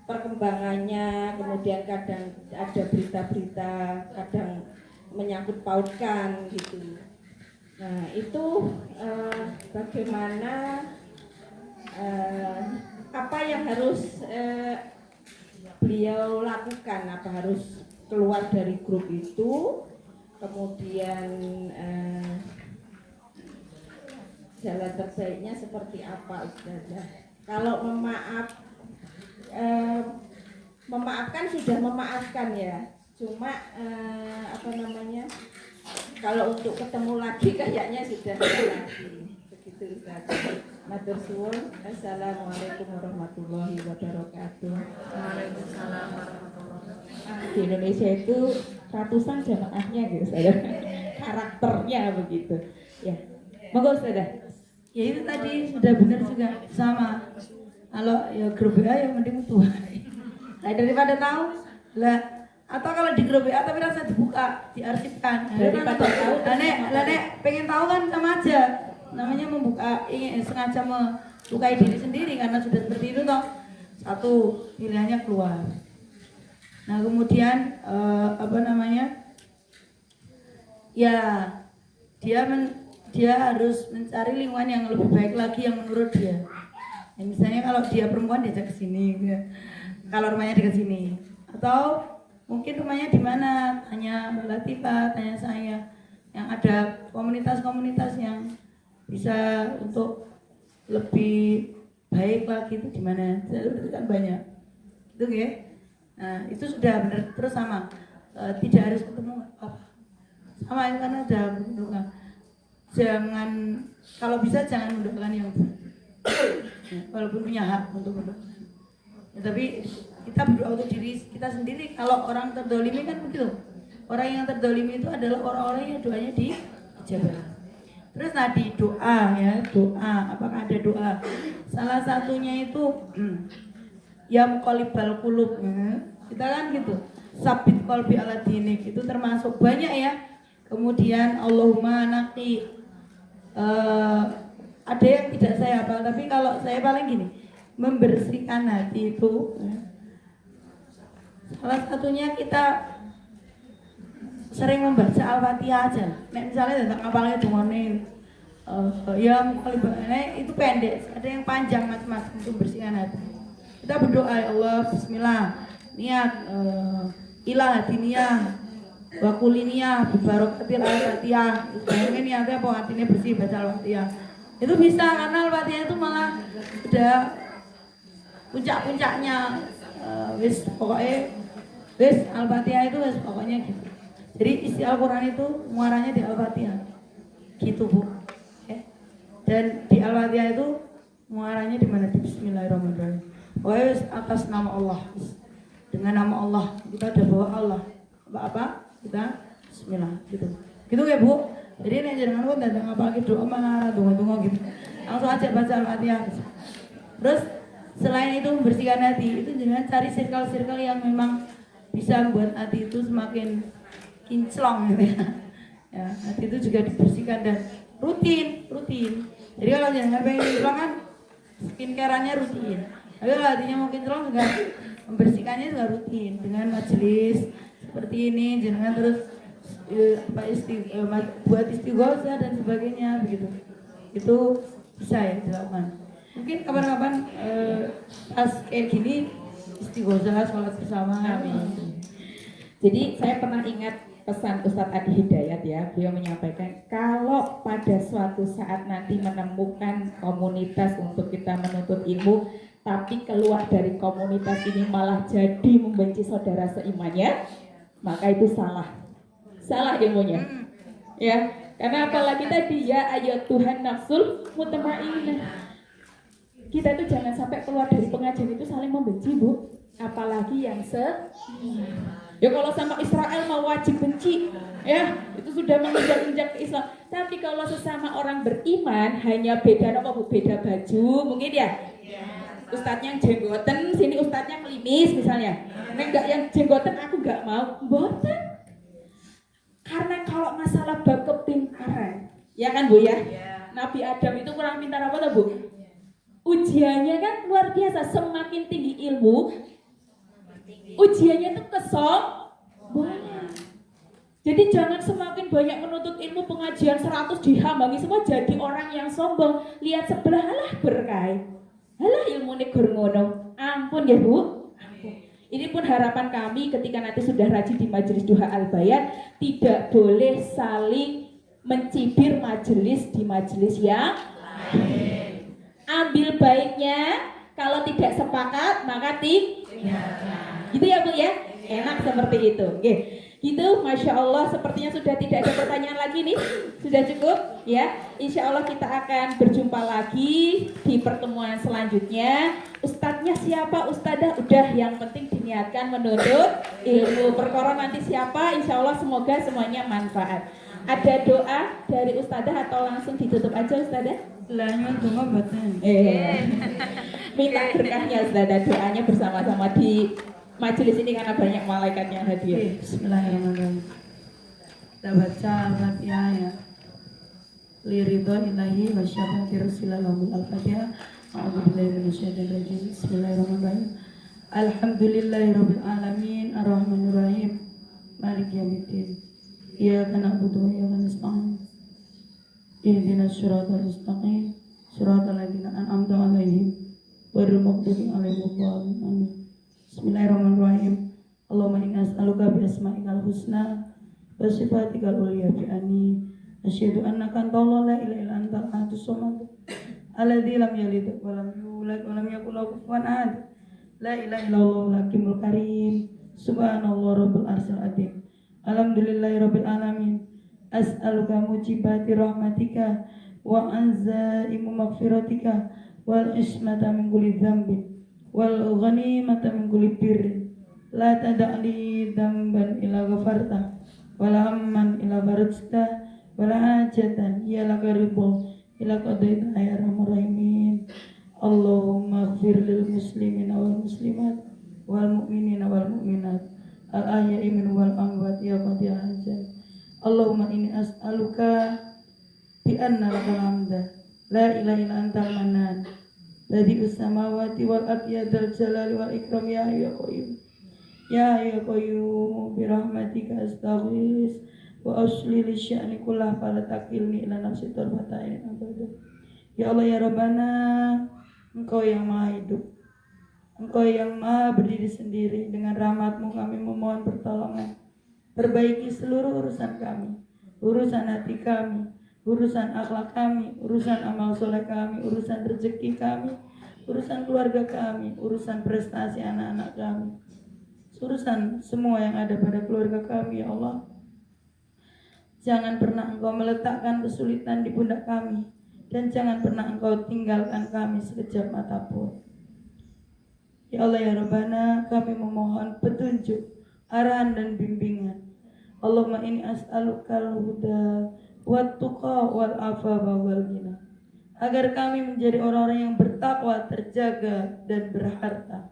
perkembangannya. Kemudian kadang ada berita-berita, kadang menyangkut pautkan gitu. Nah itu bagaimana apa yang harus beliau lakukan, apa harus keluar dari grup itu, kemudian jalan terbaiknya seperti apa Ustazah. Kalau memaafkan sudah memaafkan ya, cuma apa namanya, kalau untuk ketemu lagi kayaknya sudah tidak lagi. Begitu Ustazah. Matur suwun. Assalamualaikum warahmatullahi wabarakatuh. Waalaikumsalam warahmatullahi wabarakatuh. Di Indonesia itu ratusan jamaahnya gitu saya. Karakternya begitu. Ya. Monggo Ustazah. Ya itu tadi sudah benar juga, sama. Kalau ya grup WA yang penting tua. Nah, daripada tahu lah, atau kalau di grup WA tapi rasa dibuka, diarsipkan. Daripada tahu, Nek pengen tahu kan sama aja. Namanya membuka, ingin sengaja melukai diri sendiri karena sudah seperti itu toh. Satu pilihannya keluar. Nah kemudian apa namanya? Ya dia harus mencari lingkungan yang lebih baik lagi yang menurut dia. Ya, misalnya kalau dia perempuan diajak ke sini, gitu. Kalau rumahnya dekat sini, atau mungkin rumahnya di mana, tanya Mbak Latifah, tanya saya, yang ada komunitas-komunitas yang bisa untuk lebih baik lagi itu di mana? Itu kan banyak, itu ya. Nah itu sudah benar, terus sama, tidak harus ketemu apa, sama itu karena ada menentukan. Jangan, kalau bisa jangan mendoakan yang walaupun punya hak untuk mendoakan ya, tapi kita berdoa untuk diri kita sendiri. Kalau orang terdolimi kan begitu, orang yang terdolimi itu adalah orang-orang yang doanya dijabah. Terus tadi doa ya, doa, apakah ada doa? Salah satunya itu ya muqallibal qulub, kita kan gitu, sabit qalbi ala dinik, itu termasuk banyak ya. Kemudian Allahumma naqi, ada yang tidak saya hafal, tapi kalau saya paling gini, membersihkan hati itu salah satunya kita sering membaca Al-Fatihah aja. Nek misalnya tentang apalnya dungonin ya mukalibah itu pendek, ada yang panjang macam-macam untuk membersihkan hati. Kita berdoa, ya Allah, bismillah, niat ilah hati niat wa kuliniyah bibarokatil Al-Fatihah. Bayangin niatnya apa, hatinya bersih baca Al-Fatihah. Itu bisa karena Al-Fatihah itu malah udah puncak-puncaknya, wis pokoknya wis Al-Fatihah itu wis pokoknya gitu. Jadi isi Al-Quran itu muaranya di Al-Fatihah gitu Bu ya. Dan di Al-Fatihah itu muaranya di mana? Di Bismillahirrahmanirrahim. Pokoknya wis atas nama Allah, dengan nama Allah kita udah bawa Allah apa kita Bismillah gitu ya Bu. Jadi nek jangan pun datang apalagi doa marah tunggu gitu, langsung aja baca Al-Fatihah. Terus selain itu membersihkan hati, itu jangan cari circle-circle yang memang bisa membuat hati itu semakin kinclong gitu ya. Ya, hati itu juga dibersihkan dan rutin. Jadi kalau jangan pengen kinclong kan skincare-nya rutin. Tapi kalau hatinya mau kinclong juga membersihkannya juga rutin dengan majelis seperti ini, jangan terus buat istighosah dan sebagainya begitu. Itu bisa ya dilakukan. Mungkin kapan-kapan pas kayak gini istighosah, sholat bersama. Amin. Jadi saya pernah ingat pesan Ustadz Adi Hidayat ya, beliau menyampaikan kalau pada suatu saat nanti menemukan komunitas untuk kita menuntut ilmu, tapi keluar dari komunitas ini malah jadi membenci saudara seimannya, maka itu salah ilmunya. Ya, Karena apalagi tadi ya ayat Tuhan nafsul mutmainnah. Kita itu jangan sampai keluar dari pengajian itu saling membenci, Bu. Apalagi yang ya kalau sama Israel mau wajib benci, ya itu sudah menginjak-injak ke Islam. Tapi kalau sesama orang beriman hanya beda apa Bu? Beda baju, mungkin ya. Ustadznya yang jenggoten, sini ustadznya klimis misalnya. Nek enggak yang jenggoten aku enggak mau. Mboten. Karena kalau masalah bab kepintaran, ya kan Bu ya? Nabi Adam itu kurang pintar apa tuh Bu? Ujiannya kan luar biasa, semakin tinggi ilmu, ujiannya itu kesombongan. Jadi jangan semakin banyak menuntut ilmu pengajian 100 dihambangi semua jadi orang yang sombong. Lihat sebelah, alah berkah. Alah ilmune gur ngono. Ampun ya Bu. Ampun. Ini pun harapan kami ketika nanti sudah rajin di majelis duha al-bayan, tidak boleh saling mencibir majelis di majelis yang lain. Ambil baiknya, kalau tidak sepakat maka tinggalkan. Gitu ya Bu ya? Enak seperti itu. Oke. Gitu, Masya Allah, sepertinya sudah tidak ada pertanyaan lagi nih. Sudah cukup ya. Insya Allah kita akan berjumpa lagi di pertemuan selanjutnya. Ustadznya siapa? Ustadzah udah, yang penting diniatkan menuntut ilmu. Perkara nanti siapa, insya Allah semoga semuanya manfaat. Ada doa dari Ustadzah atau langsung ditutup aja Ustadzah? Lahnya cuma batin. Minta berkahnya Ustadzah, doanya bersama-sama di majelis ini karena banyak malaikat yang hadir. Bismillahirrahmanirrahim. Kita baca Al-Fatihah ya. Liridho ilahi wa syafati rasulillah al-Fatihah. A'udzubillahi minasyaitonir rajim. Bismillahirrahmanirrahim. Alhamdulillahirabbil alamin arrahmanirrahim. Maliki yaumiddin. Iyyaka na'budu wa iyyaka nasta'in. Ihdinas siratal mustaqim. Siratal ladzina an'amta 'alaihim ghairil maghdubi 'alaihim waladdallin. Bismillahirrahmanirrahim. Allahumma inna as'aluka bi asma'ikal husna wa sifatikal ulya bi anni asyhadu annaka antallahu la ilaha illa antal ahadus samad alladzi lam yalid wa lam yulad wa lam yakul lahu kufuwan ahad. La ilaha illallahul hakimul karim. Subhanallah rabbul arsyil azim. Alhamdulillahirabbil alamin. As'aluka mujibati rahmatika wa anzaimu maghfiratika wal ismata min kulli dzambin wal ghanimata min kulli birrin la tada'li dzamban illa ghafarta wala hamman illa farajta wala hajatan ya laka ridha illa qadaita ya arhamar rahimin. Allahumma ighfir lil muslimina wal muslimat wal mu'minina wal mu'minat al ahya'i minhum wal amwat ya qadil hajat. Allahumma inni as'aluka bi anna lakal hamda la ilaha illa antal mannan Badi'us samawati wal ardi ya dzal jalali wal ikram ya hayyu ya qayyum. Ya hayyu ya qayyum bi rahmatika astaghis wa asli li sya'ni kullah fala takilni ila nafsi tarfata ain abada. Ya Allah ya Rabbana, Engkau yang Maha Hidup, Engkau yang Maha berdiri sendiri. Dengan rahmat-Mu kami memohon pertolongan. Perbaiki seluruh urusan kami, urusan hati kami, urusan akhlak kami, urusan amal soleh kami, urusan rezeki kami, urusan keluarga kami, urusan prestasi anak-anak kami, urusan semua yang ada pada keluarga kami, ya Allah. Jangan pernah Engkau meletakkan kesulitan di pundak kami, dan jangan pernah Engkau tinggalkan kami sekejap mata pun. Ya Allah ya Rabbana, kami memohon petunjuk, arahan dan bimbingan. Allahumma inni as'alukal huda wat-tuqa wal afafa wal ghina, agar kami menjadi orang-orang yang bertakwa, terjaga dan berharta.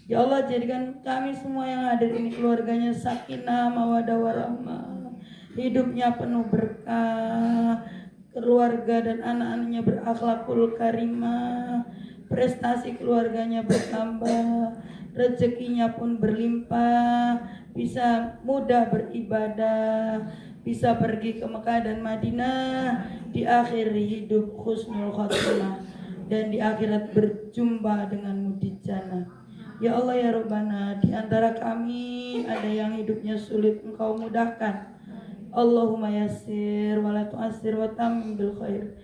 Ya Allah, jadikan kami semua yang hadir ini keluarganya sakinah mawaddah warahmah, hidupnya penuh berkah, keluarga dan anak-anaknya berakhlakul karimah, prestasi keluarganya bertambah, rezekinya pun berlimpah, bisa mudah beribadah, bisa pergi ke Mekah dan Madinah, di akhir hidup husnul khatimah, dan di akhirat berjumpa denganmu di jannah. Ya Allah ya Rabbana, di antara kami ada yang hidupnya sulit, Engkau mudahkan. Allahumma yassir wa la tu'assir wa tammim bil khair.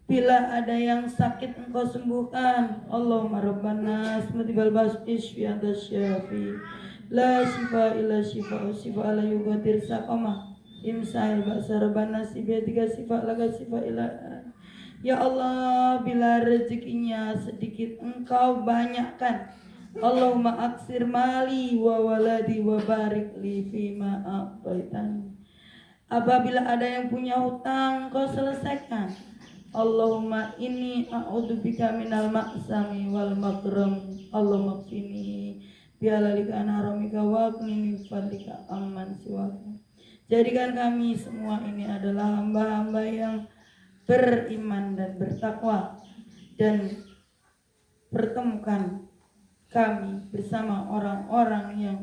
Bila ada yang sakit Engkau sembuhkan. Allahumma Rabbana asmatibal bas isfi anta syafi la shifa illa shifa la yugadir saqama imsahil ba'sa rabbana sibiatika sifat laka sifat ilah. Ya Allah, bila rezekinya sedikit Engkau banyakkan. Allahumma aksir mali wa waladi wa barik li fima a'taitani. Apabila ada yang punya hutang, Kau selesaikan. Allahumma inni a'udzubika minal ma'sami wal makram. Allahumma kfini bihalalika an haramika wa qini fadlika amman siwaka. Jadikan kami semua ini adalah hamba-hamba yang beriman dan bertakwa, dan pertemukan kami bersama orang-orang yang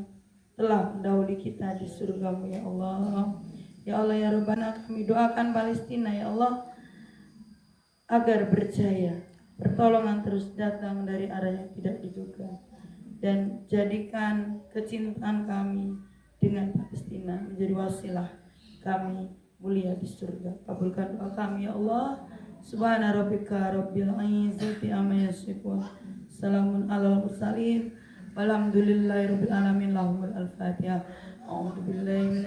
telah mendahului kita di surga-Mu ya Allah. Ya Allah ya Rabbana, kami doakan Palestina ya Allah agar berjaya, pertolongan terus datang dari arah yang tidak diduga, dan jadikan kecintaan kami dengan Palestina menjadi wasilah kami mulia di surga. Kabulkan doa kami ya Allah. Subhana rabbika rabbil izzati amma yasifun, salamun alal mursalin, walhamdulillahi rabbil alamin. Lahumul al-fatihah. A'udzu billahi